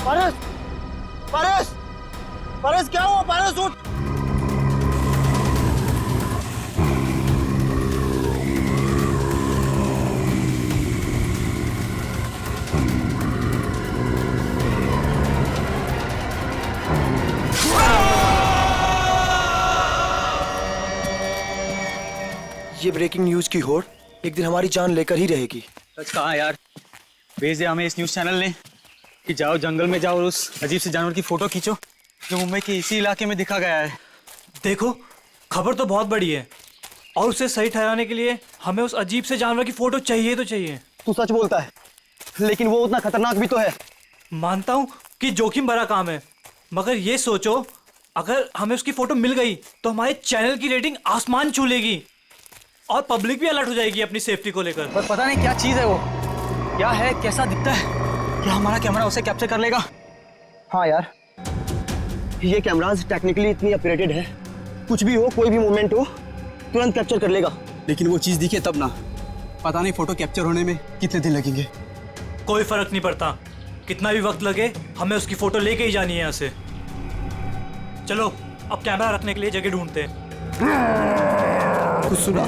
पारस, पारस, पारस क्या हुआ? पारस उठ। ये ब्रेकिंग न्यूज की होड़ एक दिन हमारी जान लेकर ही रहेगी। सच कहा यार, भेज दिया हमें इस न्यूज चैनल ने कि जाओ जंगल में जाओ और उस अजीब से जानवर की फोटो खींचो जो मुंबई के इसी इलाके में दिखा गया है। देखो, खबर तो बहुत बड़ी है और उसे सही ठहराने के लिए हमें उस अजीब से जानवर की फोटो चाहिए तो चाहिए। तू सच बोलता है, लेकिन वो उतना खतरनाक भी तो है। मानता हूँ कि जोखिम भरा काम है, मगर ये सोचो अगर हमें उसकी फोटो मिल गई तो हमारे चैनल की रेटिंग आसमान छू लेगी और पब्लिक भी अलर्ट हो जाएगी अपनी सेफ्टी को लेकर। पर पता नहीं क्या चीज है वो, क्या है, कैसा दिखता है, क्या हमारा कैमरा उसे कैप्चर कर लेगा? हाँ यार, ये कैमराज टेक्निकली इतनी अपग्रेडेड है, कुछ भी हो, कोई भी मूवमेंट हो, तुरंत कैप्चर कर लेगा। लेकिन वो चीज दिखे तब ना, पता नहीं फोटो कैप्चर होने में कितने दिन लगेंगे। कोई फर्क नहीं पड़ता, कितना भी वक्त लगे, हमें उसकी फोटो लेके ही जानी है यहाँ से। चलो अब कैमरा रखने के लिए जगह ढूंढते हैं। कुछ सुना?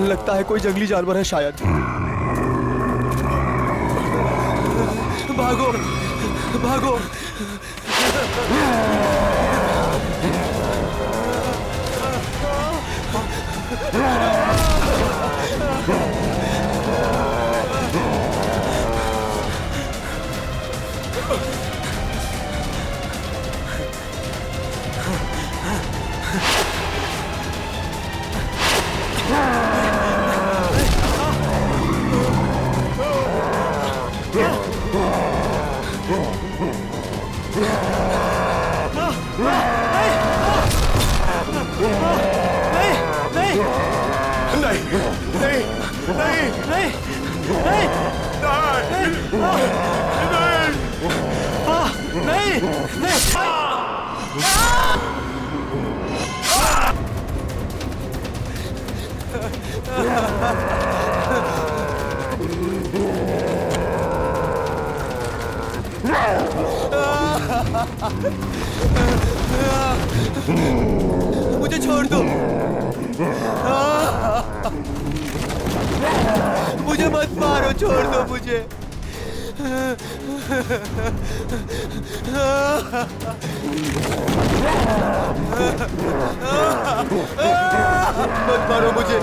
लगता है कोई जंगली जानवर है शायद। भागो, भागो। मुझे छोड़ दो, मुझे मत मारो, छोड़ दो मुझे। मत मारो मुझे।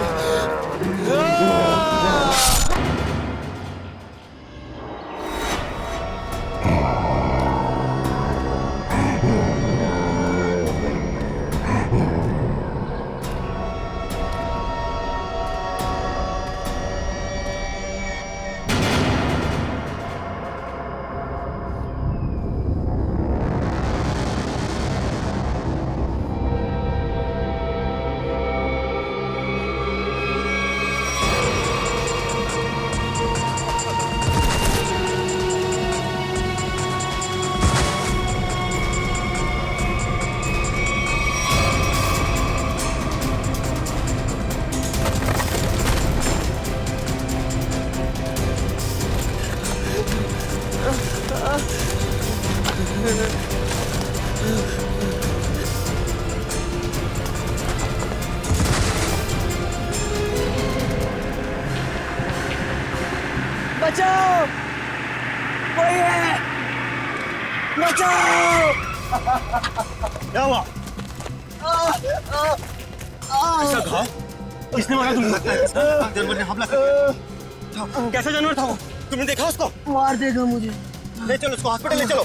बचाओ, कोई है, बचाओ। क्या हुआ? ऐसा घाव किसने मारा तुमको? जानवर ने हमला कर। कैसा जानवर था वो? तुमने देखा उसको? मार देगा मुझे। ले चलो उसको हॉस्पिटल ले चलो।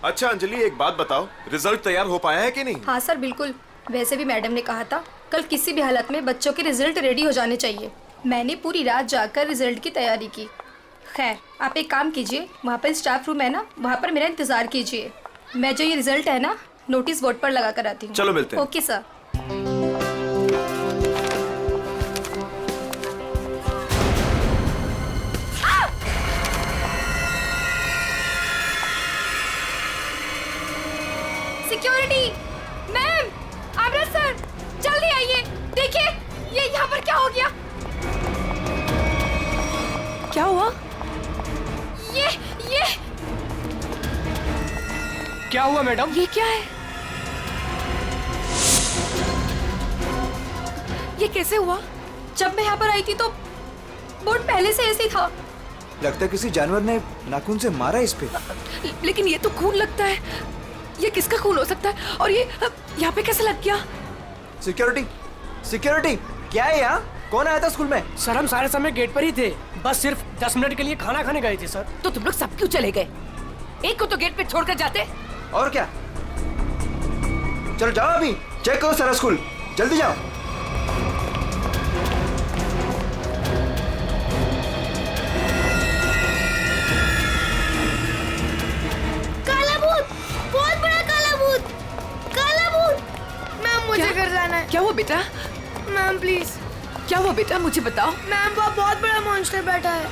अच्छा अंजलि, एक बात बताओ, रिजल्ट तैयार हो पाया है कि नहीं? हाँ सर, बिल्कुल। वैसे भी मैडम ने कहा था कल किसी भी हालत में बच्चों के रिजल्ट रेडी हो जाने चाहिए। मैंने पूरी रात जाकर रिजल्ट की तैयारी की। खैर, आप एक काम कीजिए, वहाँ पर स्टाफ रूम है ना, वहाँ पर मेरा इंतज़ार कीजिए। मैं जो ये रिजल्ट है ना, नोटिस बोर्ड पर लगा कर आती हूँ। चलो मिलते हैं। Okay sir. सिक्योरिटी मैम, आमरा सर, जल्दी आइए। देखिए ये यहाँ पर क्या हो गया। क्या हुआ? ये क्या हुआ मैडम? ये क्या है? ये कैसे हुआ? जब मैं यहाँ पर आई थी तो बोर्ड पहले से ऐसे ही था। लगता है किसी जानवर ने नाखून से मारा इस पे। लेकिन ये तो खून लगता है। ये किसका खून हो सकता है? और ये यहाँ पे कैसे लग गया? सिक्योरिटी क्या है यहाँ? कौन आया था स्कूल में? सर हम सारे समय गेट पर ही थे, बस सिर्फ 10 मिनट के लिए खाना खाने गए थे सर। तो तुम लोग सब क्यों चले गए? एक को तो गेट पे छोड़कर जाते। और क्या? चलो जाओ, अभी चेक करो सारा स्कूल, जल्दी जाओ। काला भूत, बहुत बड़ा काला भूत, काला भूत। मैम मुझे घर जाना है। क्या हुआ बेटा? Ma'am please. क्या हुआ बेटा, मुझे बताओ। मैम वो बहुत बड़ा मॉन्स्टर बैठा है।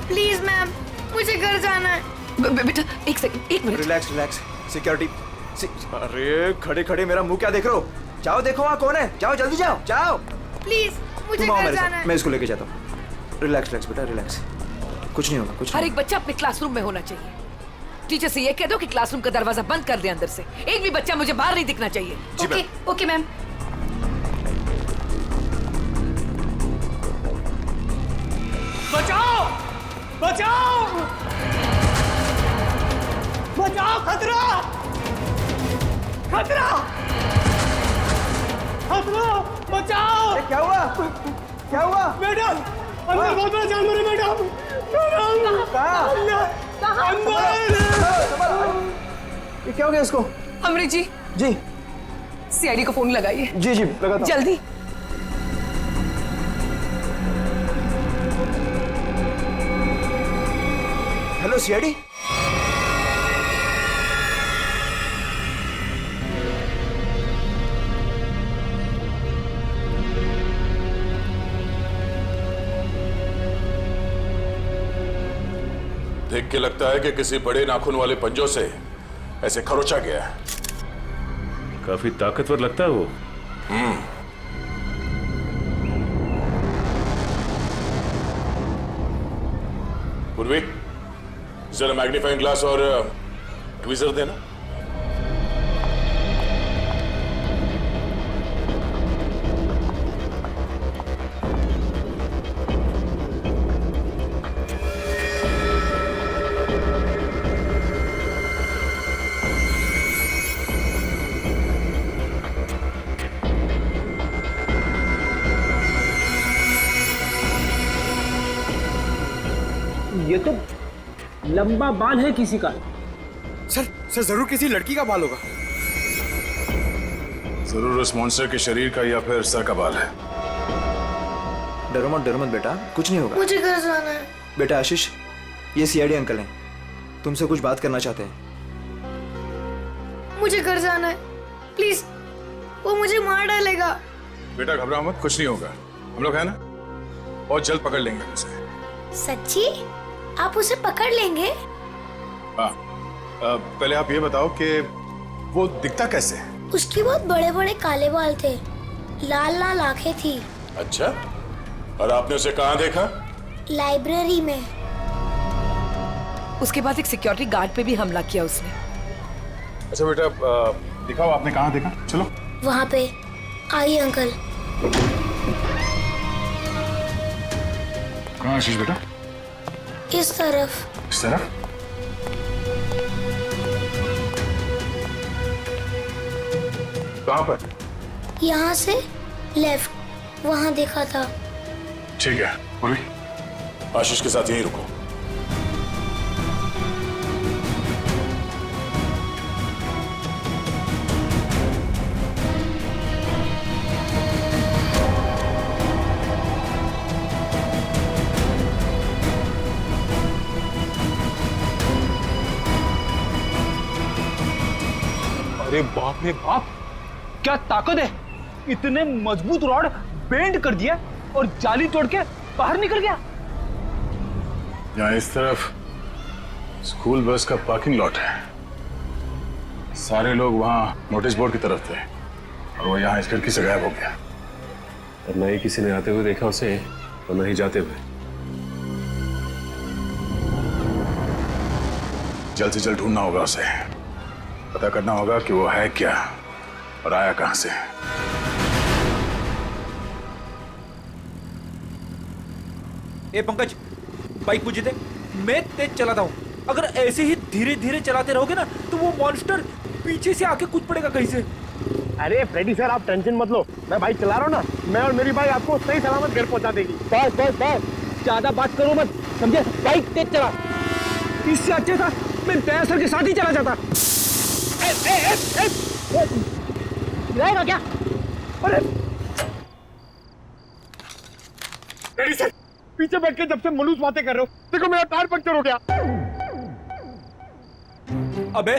प्लीज मैम, मुझे घर जाना है। बेटा एक सेकंड, एक मिनट। Relax security. अरे खड़े खड़े मेरा मुंह क्या देख रहे हो? जाओ देखो वहाँ कौन है, जाओ जल्दी जाओ। प्लीज मुझे तुम आओ घर मेरे जाना साथ, है। मैं इसको लेके जाता हूँ। रिलैक्स बेटा, रिलैक्स, कुछ नहीं होगा, कुछ हर नहीं। एक बच्चा अपने क्लासरूम में होना चाहिए। टीचर से ये कह दो कि क्लासरूम का दरवाजा बंद कर दे अंदर से। एक भी बच्चा मुझे बाहर नहीं दिखना चाहिए। Okay ma'am. बचाओ बचाओ बचाओ, खतरा खतरा खतरा, बचाओ। क्या हुआ? मैडम अंदर बहुत बड़ा जानवर है मैडम। ये क्या हो गया इसको? अमृत जी सीआईडी को फोन लगाइए। जी लगाता हूं। जल्दी। Hello CID. देख के लगता है कि किसी बड़े नाखून वाले पंजों से ऐसे खरोचा गया है। काफी ताकतवर लगता है वो। पूर्वी, जरा मैग्नीफाइंग ग्लास और ट्वीजर देना। ये तो लंबा बाल है किसी का। सर जरूर किसी लड़की का बाल होगा। जरूर उस मॉन्स्टर के शरीर का या फिर सर का बाल है। डरो मत बेटा, कुछ नहीं होगा। मुझे घर जाना है। बेटा आशीष, ये सीआईडी अंकल हैं, तुमसे कुछ बात करना चाहते हैं। मुझे घर जाना है, प्लीज। वो मुझे मार डालेगा। बेटा घबराओ मत, कुछ नहीं होगा। हम लोग है ना, बहुत जल्द पकड़ लेंगे उसे। सच्ची? आप उसे पकड़ लेंगे? हाँ, पहले आप ये बताओ कि वो दिखता कैसे है? उसके बहुत बड़े बड़े काले बाल थे, लाल लाल आंखें थी। अच्छा, और आपने उसे कहाँ देखा? लाइब्रेरी में। उसके बाद एक सिक्योरिटी गार्ड पे भी हमला किया उसने। अच्छा बेटा, दिखाओ आपने कहाँ देखा। चलो वहाँ पे। आइए अंकल। कहाँ आशीष बेटा? इस तरफ। इस तरफ? कहाँ पर? यहाँ से लेफ्ट, वहाँ देखा था। ठीक है, पूरी आशीष के साथ यहीं रुको। अरे बाप रे बाप, क्या ताकत है! इतने मजबूत रॉड बेंड कर दिया और जाली तोड़ के बाहर निकल गया। यहाँ इस तरफ स्कूल बस का पार्किंग लॉट है। सारे लोग वहाँ नोटिस बोर्ड की तरफ थे और वो यहाँ इस खिड़की से गायब हो गया। और न ही किसी ने आते हुए देखा उसे और न ही जाते हुए। जल्द से जल्द ढूंढना होगा उसे, पता करना होगा कि वो है क्या और आया कहां से। ए पंकज, बाइक मुझे दे, मैं तेज चलाता हूँ। अगर ऐसे ही धीरे धीरे चलाते रहोगे ना तो वो मॉन्स्टर पीछे से आके कूद पड़ेगा कहीं से। अरे फ्रेडी सर, आप टेंशन मत लो, मैं बाइक चला रहा हूँ ना, मैं और मेरी बाइक आपको सही सलामत घर पहुंचा देगी। बस बस बस, ज्यादा बात करो मत, समझे? बाइक तेज चला। इससे अच्छा था मैं दया सर के साथ ही चला जाता। रहेगा क्या? अरे फ्रेडी सर, पीछे बैठ के जब से मलूस बातें कर रहे हो, देखो मेरा टायर पंक्चर हो गया। अबे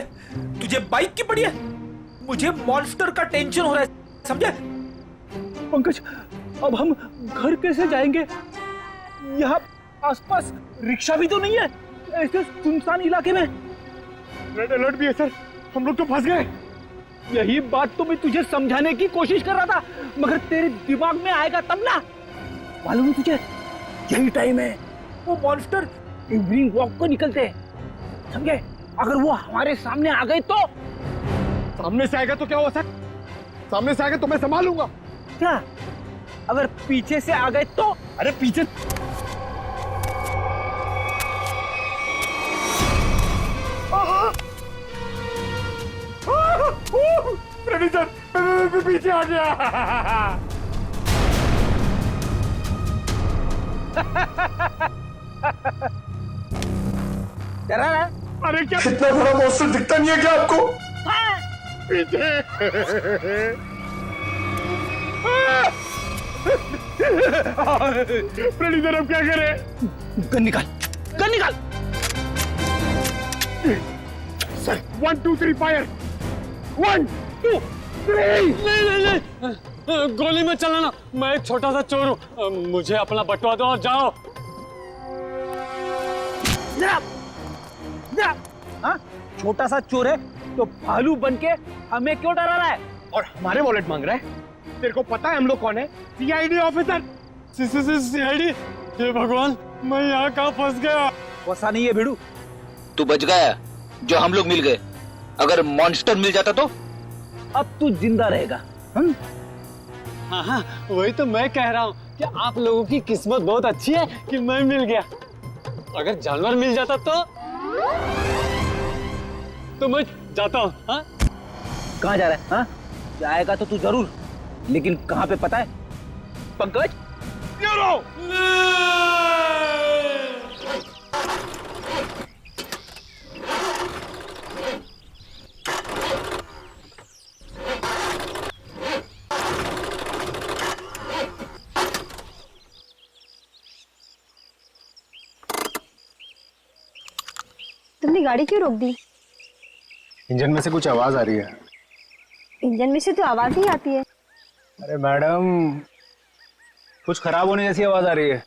तुझे बाइक की पड़ी है, मुझे मॉन्स्टर का टेंशन हो रहा है, समझे? पंकज, अब हम घर कैसे जाएंगे? यहाँ आसपास रिक्शा भी तो नहीं है, ऐसे सुनसान इलाके में। रेड अलर्ट भी है सर, हम लोग तो फंस गए। यही बात तो मैं तुझे समझाने की कोशिश कर रहा था, मगर तेरे दिमाग में आएगा तब ना। मालूम है तुझे, यही टाइम है वो मॉन्स्टर इवनिंग वॉक को निकलते हैं, समझे? अगर वो हमारे सामने आ गए तो? सामने से आएगा तो क्या हुआ सर? सामने से आएगा तो मैं संभालूंगा। क्या? अगर पीछे से आ गए तो? अरे पीछे फ्रेडी सर, मैं पीछे आ गया। डरा रहा? अरे क्या इतना बड़ा मॉन्स्टर दिखता नहीं है क्या आपको? पीछे। फ्रेडी सर, अब क्या करें? गन निकाल, गन निकाल। Sir 1 2 3 fire. 1 2 3। नहीं, गोली में चलाना, मैं एक छोटा सा चोर हूँ, मुझे अपना बटवा दो और जाओ। हाँ? छोटा सा चोर है तो भालू बन के हमें क्यों डरा रहा है? और हमारे वॉलेट मांग रहा है? तेरे को पता है हम लोग कौन है? CID officer. सीआईडी? हे भगवान, मैं यहाँ कहाँ फंस गया? फंसा नहीं है भिड़ू, तू बच गया जो हम लोग मिल गए। अगर मॉन्स्टर मिल जाता तो? अब तू जिंदा रहेगा। हाँ, वही तो मैं कह रहा हूँ कि आप लोगों की किस्मत बहुत अच्छी है कि मैं मिल गया। अगर जानवर मिल जाता तो मैं जाता हूँ। हाँ? कहाँ जा रहा है? हाँ? जाएगा तो तू जरूर, लेकिन कहाँ पे पता है? पंकज? तुमने गाड़ी क्यों रोक दी? इंजन में से कुछ आवाज आ रही है। इंजन में से तो आवाज ही आती है। अरे मैडम, कुछ खराब होने जैसी आवाज आ रही है।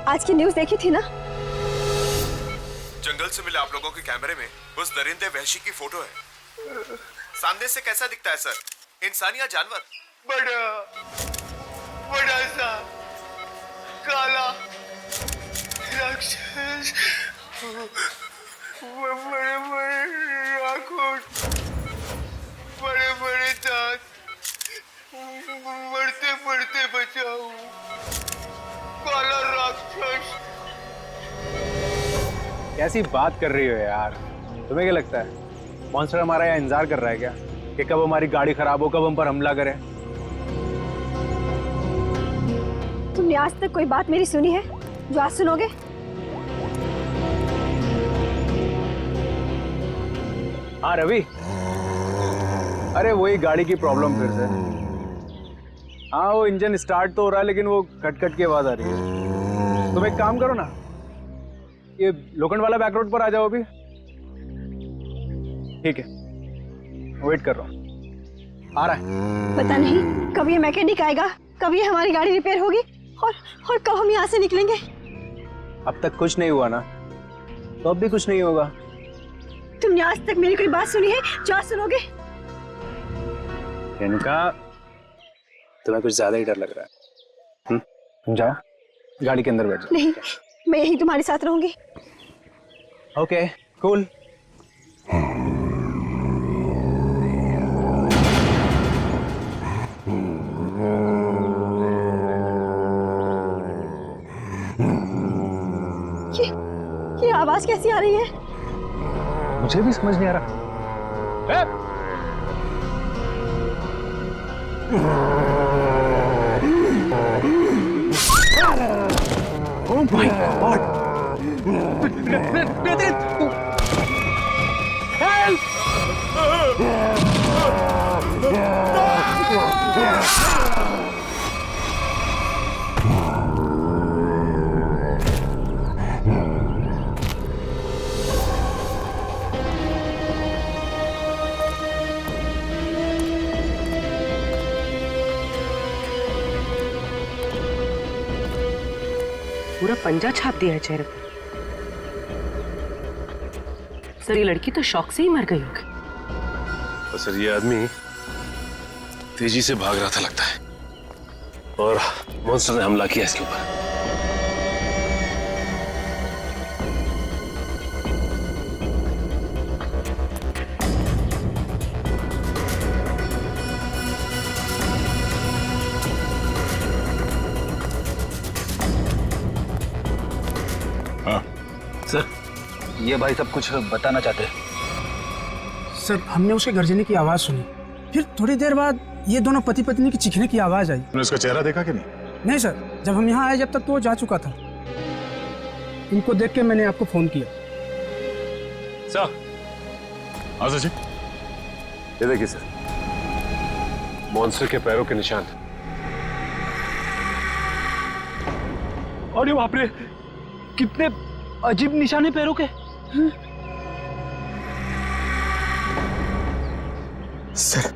आज की न्यूज़ देखी थी ना? जंगल से मिले आप लोगों के कैमरे में उस दरिंदे वहशी की फोटो है। सामने से कैसा दिखता है सर? इंसान या जानवर? बड़ा सा काला राक्षस, बड़े बड़े आंखों, बड़े बड़े दांत, बढ़ते बढ़ते बचाओ, काला राक्षस। कैसी बात कर रही हो यार? तुम्हें क्या लगता है मॉन्स्टर हमारा यहाँ इंतजार कर रहा है क्या कि कब हमारी गाड़ी खराब हो, कब हम पर हमला करे? तुमने आज तक कोई बात मेरी सुनी है जो आज सुनोगे? हाँ रवि, अरे वही गाड़ी की प्रॉब्लम फिर से। हाँ वो इंजन स्टार्ट तो हो रहा है लेकिन वो कट कट की आवाज आ रही है। तुम एक काम करो ना, ये लोखंड वाला बैक रोड पर आ जाओ अभी। ठीक है, वेट कर रहा हूँ, आ रहा है। पता नहीं कब ये मैकेनिक आएगा, कब ये हमारी गाड़ी रिपेयर होगी और कब हम यहाँ से निकलेंगे। अब तक कुछ नहीं हुआ ना, तो अब भी कुछ नहीं होगा। तुमने आज तक मेरी कोई बात सुनी है जो आज सुनोगे? इनका तुम्हें कुछ ज्यादा ही डर लग रहा है। तुम जाओ गाड़ी के अंदर बैठ जाओ। नहीं, मैं यहीं तुम्हारे साथ रहूंगी। Okay cool. ये आवाज कैसी आ रही है? मुझे भी समझ नहीं आ रहा। Oh my God! Help! पूरा पंजा छाप दिया है चेहरे पर। सर ये लड़की तो शौक से ही मर गई होगी। सर ये आदमी तेजी से भाग रहा था लगता है और मॉन्स्टर ने हमला किया इसके ऊपर। सर ये भाई सब कुछ बताना चाहते हैं। सर हमने उसके गर्जने की आवाज सुनी, फिर थोड़ी देर बाद ये दोनों पति पत्नी की चीखने की आवाज आई। तुमने उसका चेहरा देखा कि नहीं? नहीं सर, जब हम यहाँ आए जब तक तो वो जा चुका था। इनको देख के मैंने आपको फोन किया। सर हाँ सर जी, ये देखिए सर, मॉन्स्टर के पैरों के निशान। और ये बाप रे, कितने अजीब निशाने पैरों के। सर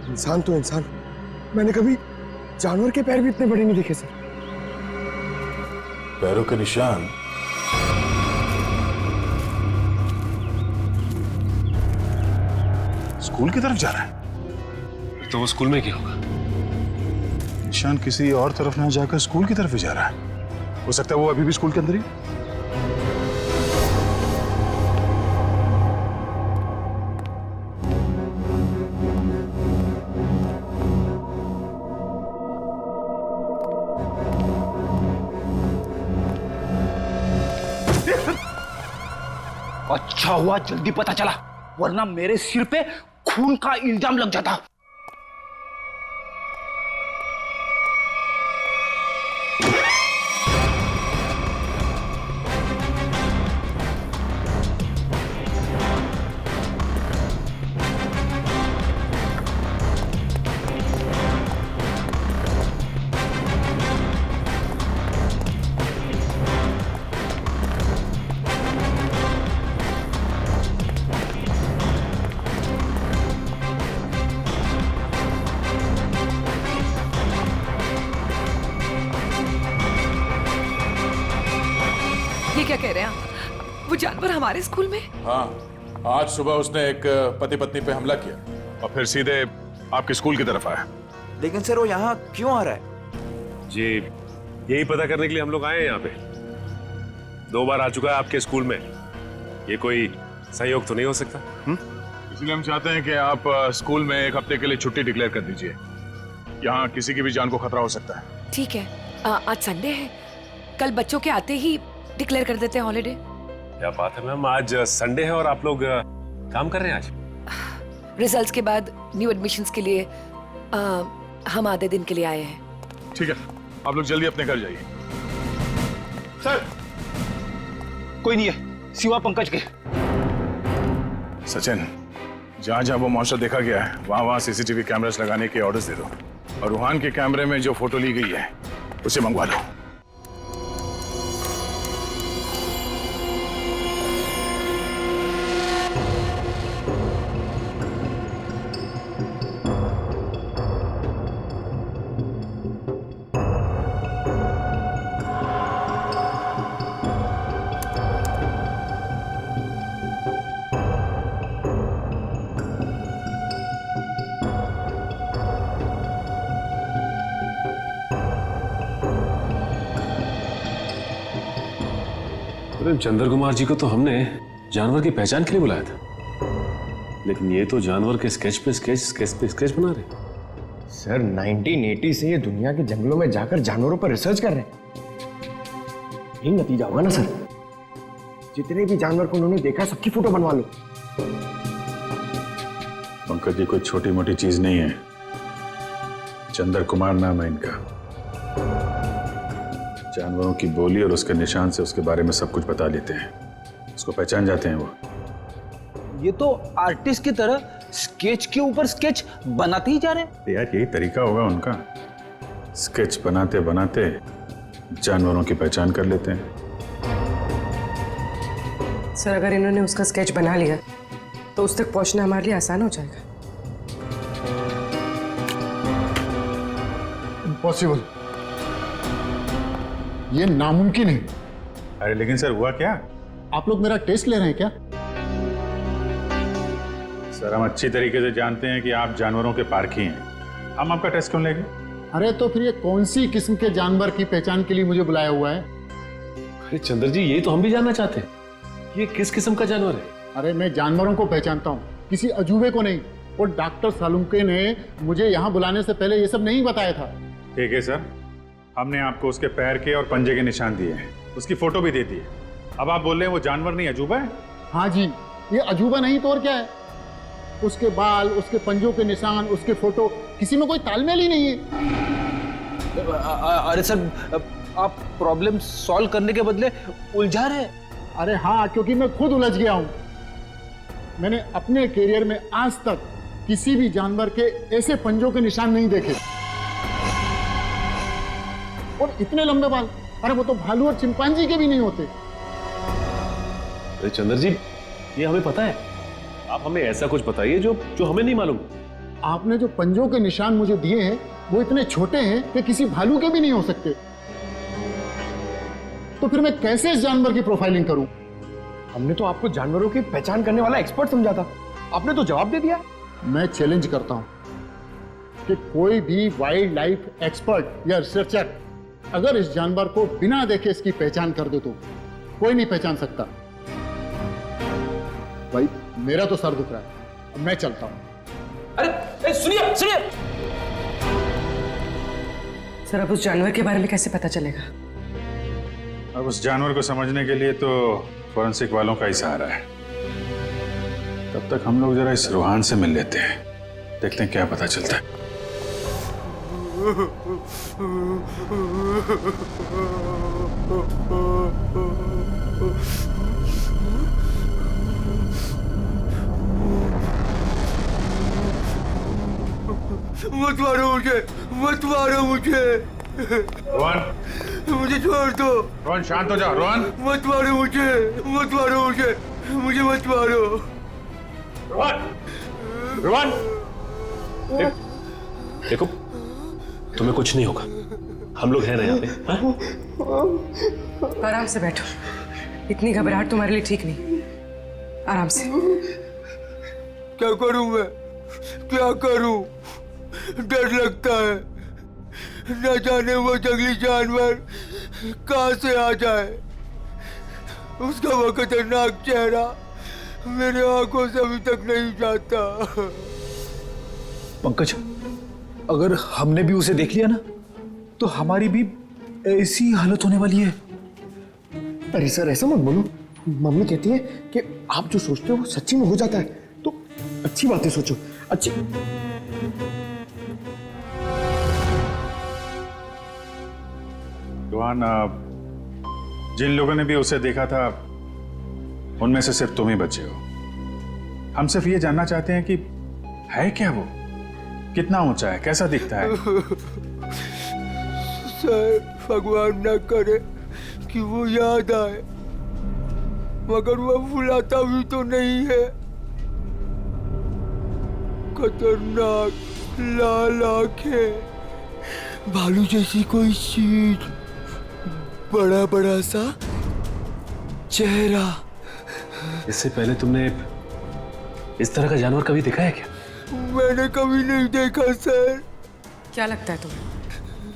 इंसान तो इंसान, मैंने कभी जानवर के पैर भी इतने बड़े नहीं देखे सर। पैरों के निशान? स्कूल की तरफ जा रहा है तो वो स्कूल में क्या होगा? निशान किसी और तरफ ना जाकर स्कूल की तरफ ही जा रहा है। हो सकता है वो अभी भी स्कूल के अंदर ही। अच्छा हुआ जल्दी पता चला, वरना मेरे सिर पे खून का इल्जाम लग जाता। ये क्या कह रहे हैं आप? वो जानवर हमारे स्कूल में? हाँ, आज सुबह उसने एक पति पत्नी पे हमला किया और फिर सीधे आपके स्कूल की तरफ आया। लेकिन सर वो यहाँ क्यों आ रहा है? जी यही पता करने के लिए हम लोग आए हैं यहाँ पे। 2 बार आ चुका है आपके स्कूल में, ये कोई संयोग तो नहीं हो सकता? इसलिए हम चाहते हैं कि आप स्कूल में 1 हफ्ते के लिए छुट्टी डिक्लेयर कर दीजिए। यहाँ किसी की भी जान को खतरा हो सकता है। ठीक है, आज संडे है, कल बच्चों के आते ही डिक्लेयर कर देते हैं हॉलिडे। क्या बात है मैम, आज संडे है और आप लोग काम कर रहे हैं आज? रिजल्ट्स के बाद न्यू एडमिशन्स के लिए हम आधे दिन के लिए आए हैं। ठीक है, आप लोग जल्दी अपने घर जाइए। सर कोई नहीं है सिवा पंकज के। सचिन, जहां जहां वो मॉन्स्टर देखा गया है वहां वहां सीसीटीवी कैमरास लगाने के ऑर्डर्स दे दो और रूहान के कैमरे में जो फोटो ली गई है उसे मंगवा लो। चंद्र कुमार जी को तो हमने जानवर की पहचान के लिए बुलाया था, लेकिन ये तो जानवर के स्केच पे स्केच बना रहे। सर 1980 से ये दुनिया के जंगलों में जाकर जानवरों पर रिसर्च कर रहे हैं। यही नतीजा होगा ना सर। जितने भी जानवर को उन्होंने देखा सबकी फोटो बनवा लो। पंकज जी कोई छोटी मोटी चीज नहीं है। चंद्र कुमार नाम है इनका। जानवरों की बोली और उसके निशान से उसके बारे में सब कुछ बता लेते हैं, उसको पहचान जाते हैं वो। ये तो आर्टिस्ट की तरह स्केच के ऊपर स्केच बनाते ही जा रहे हैं। यार यही तरीका होगा उनका, स्केच बनाते बनाते जानवरों की पहचान कर लेते हैं। सर अगर इन्होंने उसका स्केच बना लिया तो उस तक पहुंचना हमारे लिए आसान हो जाएगा। इम्पॉसिबल, ये नामुमकिन है। अरे लेकिन सर हुआ क्या? आप लोग मेरा टेस्ट ले रहे हैं क्या? सर हम अच्छी तरीके से जानते हैं कि आप जानवरों के पारखी हैं, हम आपका टेस्ट क्यों लेंगे? अरे तो फिर ये कौन सी किस्म के जानवर की पहचान के लिए मुझे बुलाया हुआ है? अरे चंद्र जी ये तो हम भी जानना चाहते हैं, ये किस किस्म का जानवर है? अरे मैं जानवरों को पहचानता हूँ, किसी अजूबे को नहीं। और डॉक्टर सालुंके ने मुझे यहाँ बुलाने से पहले ये सब नहीं बताया था। ठीक है सर, हमने आपको उसके पैर के और पंजे के निशान दिए हैं, उसकी फोटो भी दे दी है। अब आप बोल रहे हैं वो जानवर नहीं अजूबा है? हाँ जी, ये अजूबा नहीं तो और क्या है। उसके बाल, उसके पंजों के निशान, उसके फोटो, किसी में कोई तालमेल ही नहीं है। अरे सर आप प्रॉब्लम सॉल्व करने के बदले उलझा रहे हैं। अरे हाँ, क्योंकि मैं खुद उलझ गया हूँ। मैंने अपने करियर में आज तक किसी भी जानवर के ऐसे पंजों के निशान नहीं देखे और इतने लंबे बाल। अरे वो तो भालू और चिंपांजी के भी नहीं होते। अरे चंद्र जी ये हमें पता है, आप हमें ऐसा कुछ बताइए जो हमें नहीं मालूम। आपने जो पंजों के निशान मुझे दिए हैं वो इतने छोटे हैं कि किसी भालू के भी नहीं हो सकते। तो फिर मैं कैसे इस जानवर की प्रोफाइलिंग करूं? हमने तो आपको जानवरों की पहचान करने वाला एक्सपर्ट समझा था, आपने तो जवाब दे दिया। मैं चैलेंज करता हूं कि कोई भी वाइल्ड लाइफ एक्सपर्ट या रिसर्चर अगर इस जानवर को बिना देखे इसकी पहचान कर दे तो कोई नहीं पहचान सकता। भाई मेरा तो सर दुख रहा है, अब मैं चलता हूं। अरे सुनिए सुनिए सर अब उस जानवर के बारे में कैसे पता चलेगा? अब उस जानवर को समझने के लिए तो फॉरेंसिक वालों का ही सहारा है। तब तक हम लोग जरा इस रूहान से मिल लेते हैं, देखते हैं क्या पता चलता है। मत मारो मुझे, मत मारो मुझे। रोहन, मुझे छोड़ दो। रोहन शांत हो जाओ। रोहन मत मारो मुझे, मत मारो मुझे, मुझे मत मारो। रोहन, रोहन देखो तुम्हें कुछ नहीं होगा, हम लोग हैं ना यहाँ पे। आराम से बैठो, इतनी घबराहट तुम्हारे लिए ठीक नहीं। आराम से। क्या करूं मैं, क्या करूं? डर लगता है, न जाने वो जंगली जानवर कहां से आ जाए। उसका वो खतरनाक चेहरा मेरे आंखों से अभी तक नहीं जाता। पंकज, अगर हमने भी उसे देख लिया ना तो हमारी भी ऐसी हालत होने वाली है। अरे सर ऐसा मत बोलो, मम्मी कहती है कि आप जो सोचते हो वो सच्ची में हो जाता है, तो अच्छी बातें सोचो। अच्छी रोहन, जिन लोगों ने भी उसे देखा था उनमें से सिर्फ तुम ही बचे हो। हम सिर्फ ये जानना चाहते हैं कि है क्या वो, कितना ऊंचा है, कैसा दिखता है। सर, भगवान न करे कि वो याद आए, मगर वो भुलाता भी तो नहीं है। खतरनाक लाल आंखें, भालू जैसी कोई चीज, बड़ा बड़ा सा चेहरा। इससे पहले तुमने इस तरह का जानवर कभी देखा है क्या? मैंने कभी नहीं देखा सर। क्या लगता है तुम्हें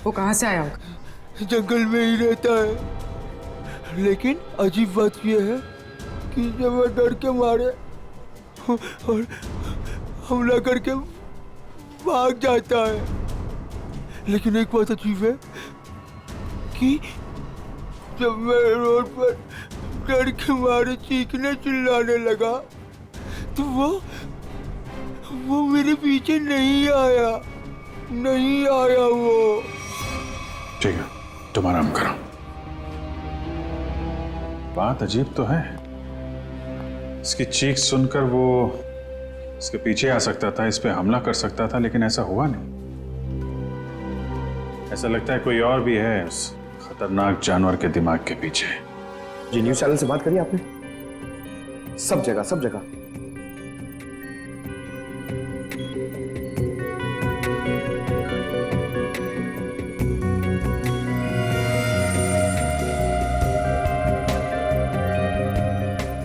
वो कहाँ से आया होगा? जंगल में ही रहता है, लेकिन अजीब बात यह है कि जब वह डर के मारे और हमला करके भाग जाता है। लेकिन एक बात अजीब है कि जब मैं रोड पर डर के मारे चीखने चिल्लाने लगा तो वो मेरे पीछे नहीं आया वो। ठीक है, तुम आराम करो। बात अजीब तो है, इसकी चीख सुनकर वो इसके पीछे आ सकता था, इस पे हमला कर सकता था, लेकिन ऐसा हुआ नहीं। ऐसा लगता है कोई और भी है उस खतरनाक जानवर के दिमाग के पीछे। जी, न्यूज चैनल से बात करी आपने? सब जगह सब जगह।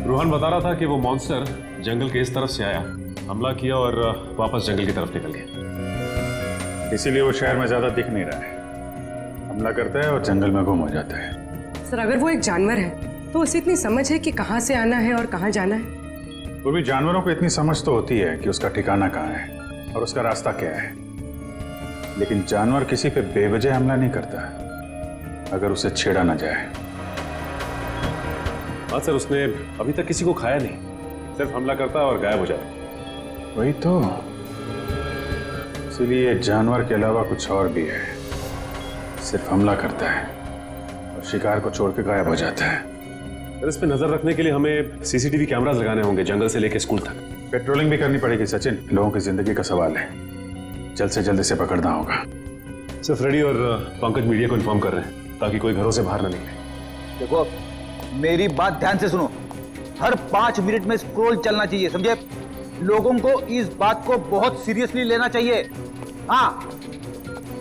रोहन बता रहा था कि वो मॉन्स्टर जंगल के इस तरफ से आया, हमला किया और वापस जंगल की तरफ निकल गया। इसीलिए वो शहर में ज्यादा दिख नहीं रहा है, हमला करता है और जंगल में गुम हो जाता है। सर, अगर वो एक जानवर है तो उसे इतनी समझ है कि कहाँ से आना है और कहाँ जाना है? वो भी जानवरों को इतनी समझ तो होती है कि उसका ठिकाना कहाँ है और उसका रास्ता क्या है, लेकिन जानवर किसी पे बेवजह हमला नहीं करता अगर उसे छेड़ा ना जाए। हाँ सर, उसने अभी तक किसी को खाया नहीं, सिर्फ हमला करता है और गायब हो जाता। वही तो, इसीलिए जानवर के अलावा कुछ और भी है, सिर्फ हमला करता है और शिकार को छोड़ के गायब हो जाता है। सर, इस पे नजर रखने के लिए हमें सीसीटीवी कैमरास लगाने होंगे, जंगल से लेकर स्कूल तक। पेट्रोलिंग भी करनी पड़ेगी सचिन, लोगों की जिंदगी का सवाल है, जल्द से जल्द इसे पकड़ना होगा। सर, फ्रेडी और पंकज मीडिया को इन्फॉर्म कर रहे हैं ताकि कोई घरों से बाहर ना निकले। देखो, मेरी बात ध्यान से सुनो, हर 5 मिनट में स्क्रॉल चलना चाहिए, समझे? लोगों को इस बात को बहुत सीरियसली लेना चाहिए। हाँ,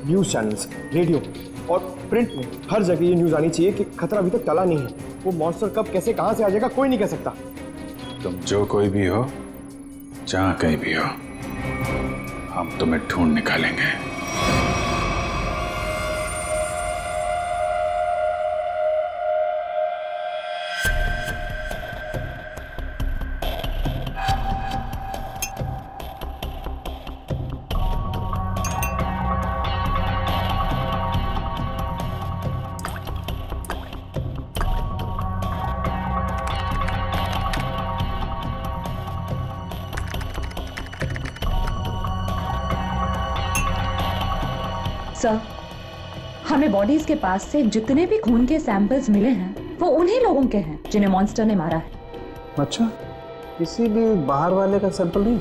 न्यूज चैनल्स, रेडियो और प्रिंट में हर जगह ये न्यूज आनी चाहिए कि खतरा अभी तक टला नहीं है। वो मॉन्स्टर कब कैसे कहां से आ जाएगा कोई नहीं कह सकता। तुम जो कोई भी हो, जहां कहीं भी हो, हम तुम्हें ढूंढ निकालेंगे। सर, हमें बॉडीज के पास से जितने भी खून के सैंपल्स मिले हैं वो उन्हीं लोगों के हैं जिन्हें मॉन्स्टर ने मारा है। अच्छा, किसी भी बाहर वाले का सैंपल नहीं?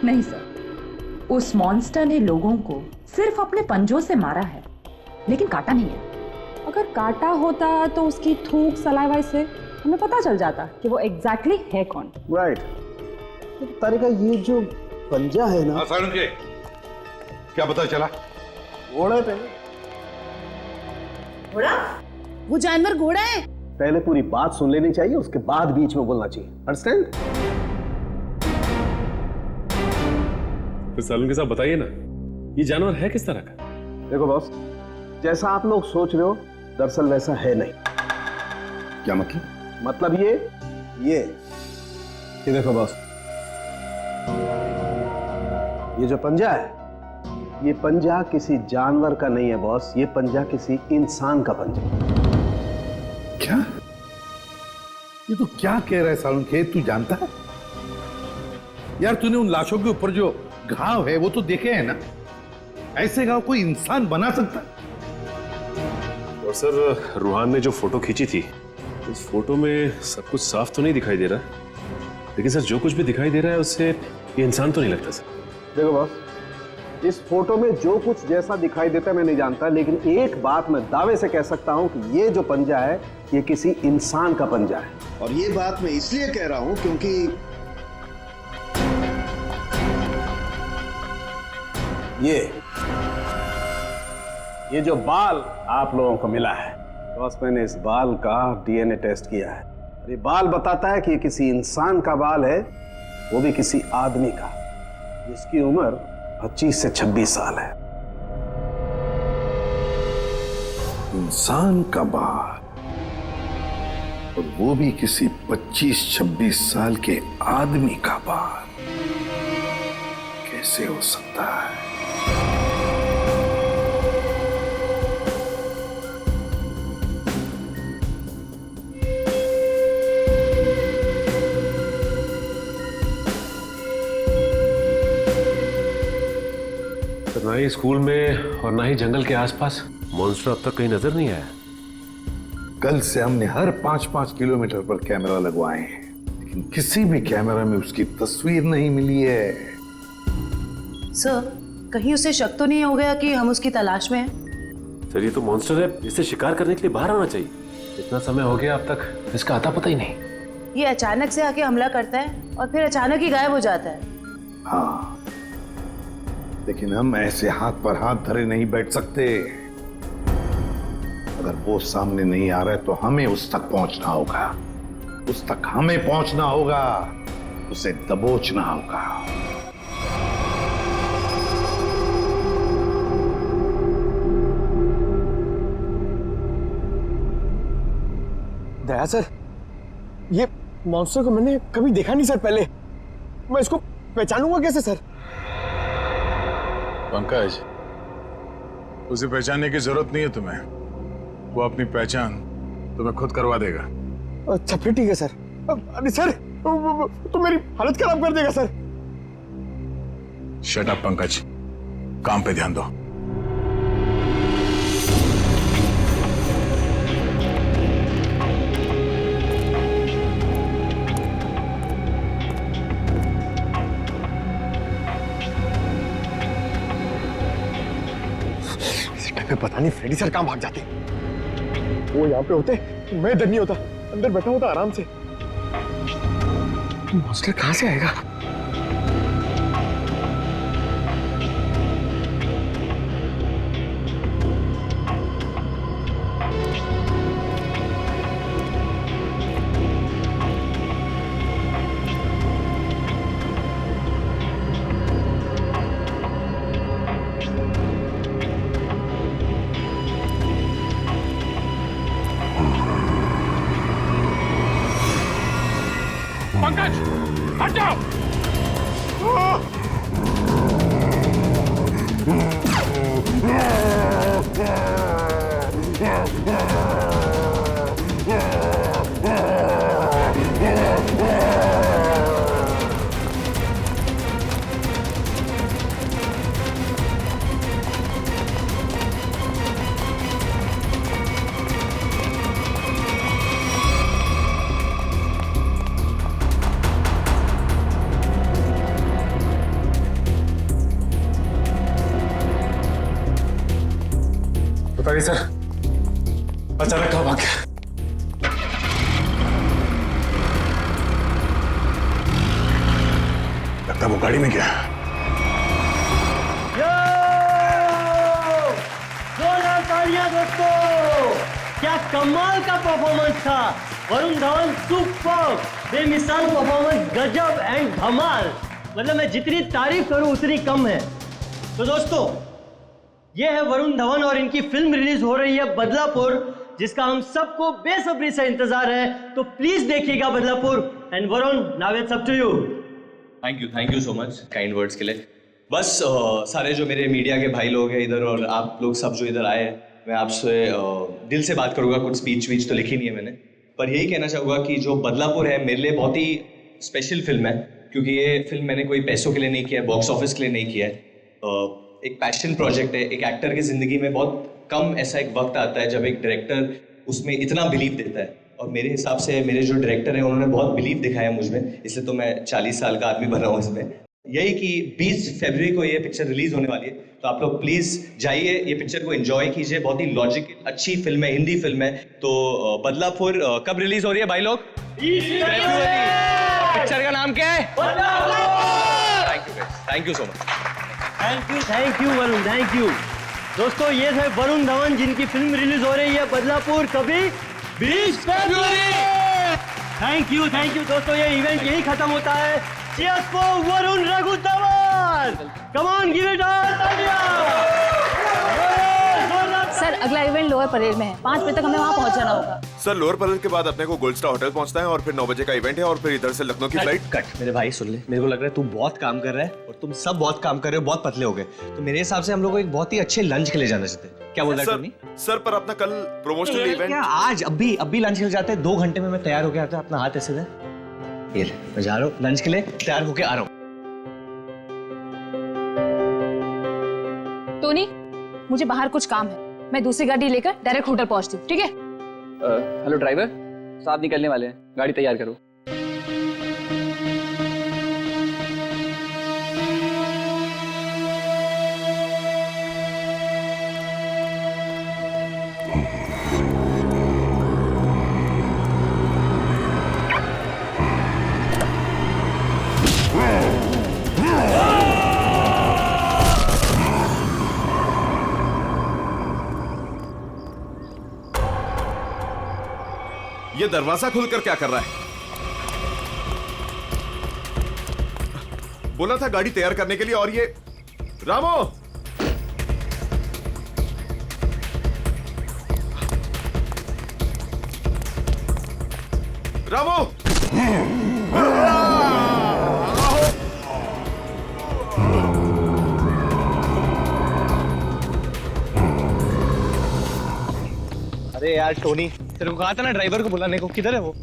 नहीं सर, उस मॉन्स्टर ने लोगों को सिर्फ अपने पंजों से मारा है, लेकिन काटा नहीं है। अगर काटा होता तो उसकी थूक सलाइवा से हमें पता चल जाता कि वो एग्जैक्टली है कौन। राइट। तो तारिका, ये जो पंजा है ना, क्या पता चला? घोड़ा पे। घोड़ा? वो जानवर घोड़ा है? पहले पूरी बात सुन लेनी चाहिए, उसके बाद बीच में बोलना चाहिए। अंडरस्टैंड? फिर सालून के साथ बताइए ना, ये जानवर है किस तरह का? देखो बॉस, जैसा आप लोग सोच रहे हो दरअसल वैसा है नहीं। क्या मतलब? मतलब ये देखो बॉस, ये जो पंजा है, ये पंजा किसी जानवर का नहीं है बॉस, ये पंजा किसी इंसान का पंजा। क्या? ये तो क्या कह रहा है सालुंखेत, तू जानता है? यार तूने उन लाशों के ऊपर जो घाव है वो तो देखे हैं ना? ऐसे घाव कोई इंसान बना सकता है? और सर रूहान ने जो फोटो खींची थी उस फोटो में सब कुछ साफ तो नहीं दिखाई दे रहा, लेकिन सर जो कुछ भी दिखाई दे रहा है उससे ये इंसान तो नहीं लगता सर। देखो बॉस, इस फोटो में जो कुछ जैसा दिखाई देता है मैं नहीं जानता, लेकिन एक बात मैं दावे से कह सकता हूं कि ये जो पंजा है ये किसी इंसान का पंजा है। और ये बात मैं इसलिए कह रहा हूं क्योंकि ये जो बाल आप लोगों को मिला है, बॉस मैंने इस बाल का डीएनए टेस्ट किया है। ये बाल बताता है कि ये किसी इंसान का बाल है, वो भी किसी आदमी का जिसकी उम्र 25 से 26 साल है। इंसान का बाल, और वो भी किसी 25-26 साल के आदमी का बाल, कैसे हो सकता है? ना ही स्कूल में और ना ही जंगल के आसपास मॉन्स्टर अब तक कहीं नजर नहीं आया। कल से हमने हर 5-5 किलोमीटर पर कैमरा लगवाए हैं, लेकिन किसी भी कैमरा में उसकी तस्वीर नहीं मिली है। सर, कहीं उसे शक तो नहीं हो गया कि हम उसकी तलाश में हैं? सर ये तो मॉन्स्टर है, इसे शिकार करने के लिए बाहर आना चाहिए। इतना समय हो गया अब तक इसका आता पता ही नहीं। ये अचानक से आके हमला करता है और फिर अचानक ही गायब हो जाता है। हाँ, लेकिन हम ऐसे हाथ पर हाथ धरे नहीं बैठ सकते। अगर वो सामने नहीं आ रहा है तो हमें उस तक पहुंचना होगा, उस तक हमें पहुंचना होगा, उसे दबोचना होगा। दया सर, ये मॉन्स्टर को मैंने कभी देखा नहीं सर पहले। मैं इसको पहचानूंगा कैसे सर? पंकज, उसे पहचानने की जरूरत नहीं है तुम्हें, वो अपनी पहचान तुम्हें खुद करवा देगा। अच्छा फिर ठीक है सर। अरे सर, तो मेरी हालत खराब कर देगा सर। शट अप पंकज, काम पे ध्यान दो। पता नहीं फ्रेडी सर कहां भाग जाते। वो यहाँ पे होते मैं इधर नहीं होता, अंदर बैठा होता आराम से। मॉन्स्टर कहां से आएगा? पंकज, हट जाओ। बताइए सर, अचानक कहाँ भाग गया? लगता वो गाड़ी में गया। जोरदार तालियां दोस्तों, क्या कमाल का परफॉर्मेंस था। वरुण धवन सुपर, बेमिसाल परफॉर्मेंस, गजब एंड धमाल। मतलब मैं जितनी तारीफ करूं उतनी कम है। तो दोस्तों, ये है वरुण धवन और इनकी फिल्म रिलीज हो रही है बदलापुर, जिसका हम सबको बेसब्री से इंतजार है। तो प्लीज देखिएगा Badlapur. And Varun, now it's up to you. Thank you so much kind words के लिए। बस सारे जो मेरे मीडिया के भाई लोग हैं इधर और आप लोग सब जो इधर आए हैं, मैं आपसे दिल से बात करूंगा। कुछ स्पीच वीच तो लिखी नहीं है मैंने, पर यही कहना चाहूँगा कि जो बदलापुर है मेरे लिए बहुत ही स्पेशल फिल्म है, क्योंकि ये फिल्म मैंने कोई पैसों के लिए नहीं किया है, बॉक्स ऑफिस के लिए नहीं किया है। एक पैशन प्रोजेक्ट है। एक एक्टर की ज़िंदगी में बहुत कम ऐसा एक वक्त आता है जब एक डायरेक्टर उसमें इतना बिलीव देता है, और मेरे हिसाब से मेरे जो डायरेक्टर हैं उन्होंने बहुत बिलीव दिखाया मुझ में, इसलिए तो मैं 40 साल का आदमी बना हूँ इसमें। यही कि 20 फरवरी को ये पिक्चर रिलीज होने वाली है, तो आप लोग प्लीज जाइए, ये पिक्चर को एंजॉय कीजिए। बहुत ही लॉजिकल अच्छी फिल्म है, हिंदी फिल्म है। तो बदलापुर कब रिलीज हो रही है भाई लोग? पिक्चर का नाम क्या है? Thank you so much. Thank you Varun, thank you. दोस्तों ये थे वरुण धवन जिनकी फिल्म रिलीज हो रही है बदलापुर कभी 20 फरवरी। थैंक यू दोस्तों, ये इवेंट यही खत्म होता है। Cheers for Varun Raghu Dhawan. Come on, give it all, sir अगला इवेंट लोअर परेड में है, 5 बजे तक हमें वहाँ पहुँच जाना होगा। सर लोअर परेड के बाद अपने को गोल्ड स्टार होटल पहुंचना है और फिर 9 बजे का इवेंट है और फिर इधर से लखनऊ की फ्लाइट। कट मेरे भाई सुन ले, मेरे को लग रहा है तू बहुत काम कर रहा है और तुम सब बहुत काम कर रहे हो, बहुत पतले हो गए, तो मेरे हिसाब से हम लोग को एक बहुत ही अच्छे लंच के लिए जाना चाहिए। क्या बोल रहा है टोनी? सर पर अपना कल प्रमोशनल इवेंट आज अभी लंच के लिए जाते हैं, 2 घंटे में मैं तैयार हो गया था। अपना हाथ ऐसे दे, ये ले, मैं जा रहा हूँ लंच के लिए, तैयार होके आ रहा हूँ। टोनी मुझे बाहर कुछ काम है, मैं दूसरी गाड़ी लेकर डायरेक्ट होटल पहुंचती हूँ, ठीक है? हेलो ड्राइवर साहब, निकलने वाले हैं, गाड़ी तैयार करो। ये दरवाजा खुलकर क्या कर रहा है? बोला था गाड़ी तैयार करने के लिए, और ये रामो रामो अरे यार टोनी, तेरे को कहा था ना ड्राइवर को बुलाने को, किधर है वो?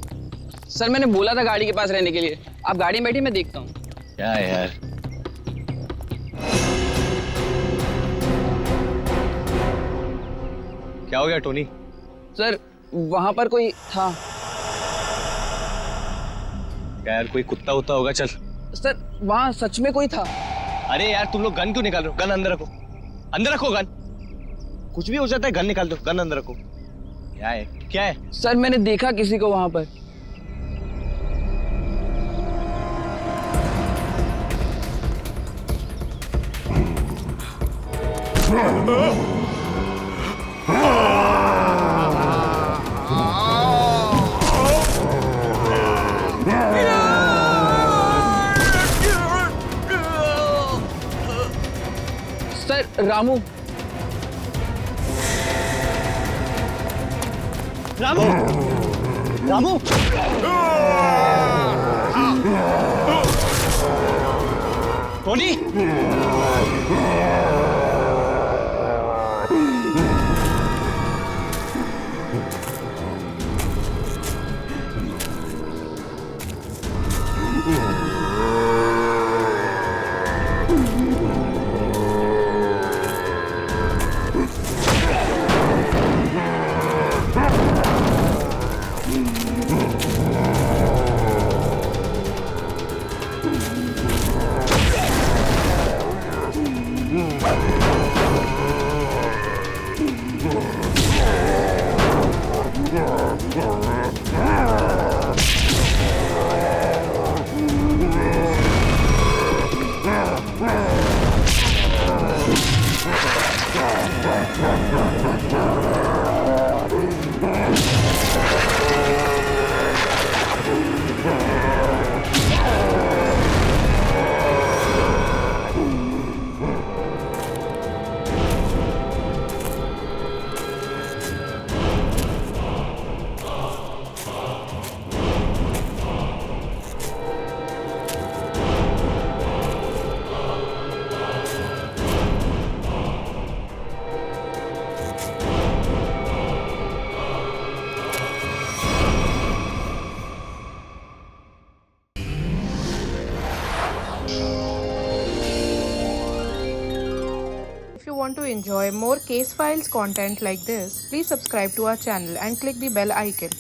सर मैंने बोला था गाड़ी के पास रहने के लिए, आप गाड़ी में बैठिए, मैं देखता हूँ। क्या है यार? क्या हो गया टोनी? सर वहां पर कोई था। क्या यार, कोई कुत्ता उत्ता होगा? चल। सर वहां सच में कोई था। अरे यार तुम लोग गन क्यों निकाल रहे हो? गन अंदर रखो, अंदर रखो गन। कुछ भी हो जाता है, गन निकाल दो, गन अंदर रखो। क्या है? क्या है? सर मैंने देखा किसी को वहां पर। Sir Ramu Ramu Ramu Tony Hmm. If you want to enjoy more case files content like this, please subscribe to our channel and click the bell icon.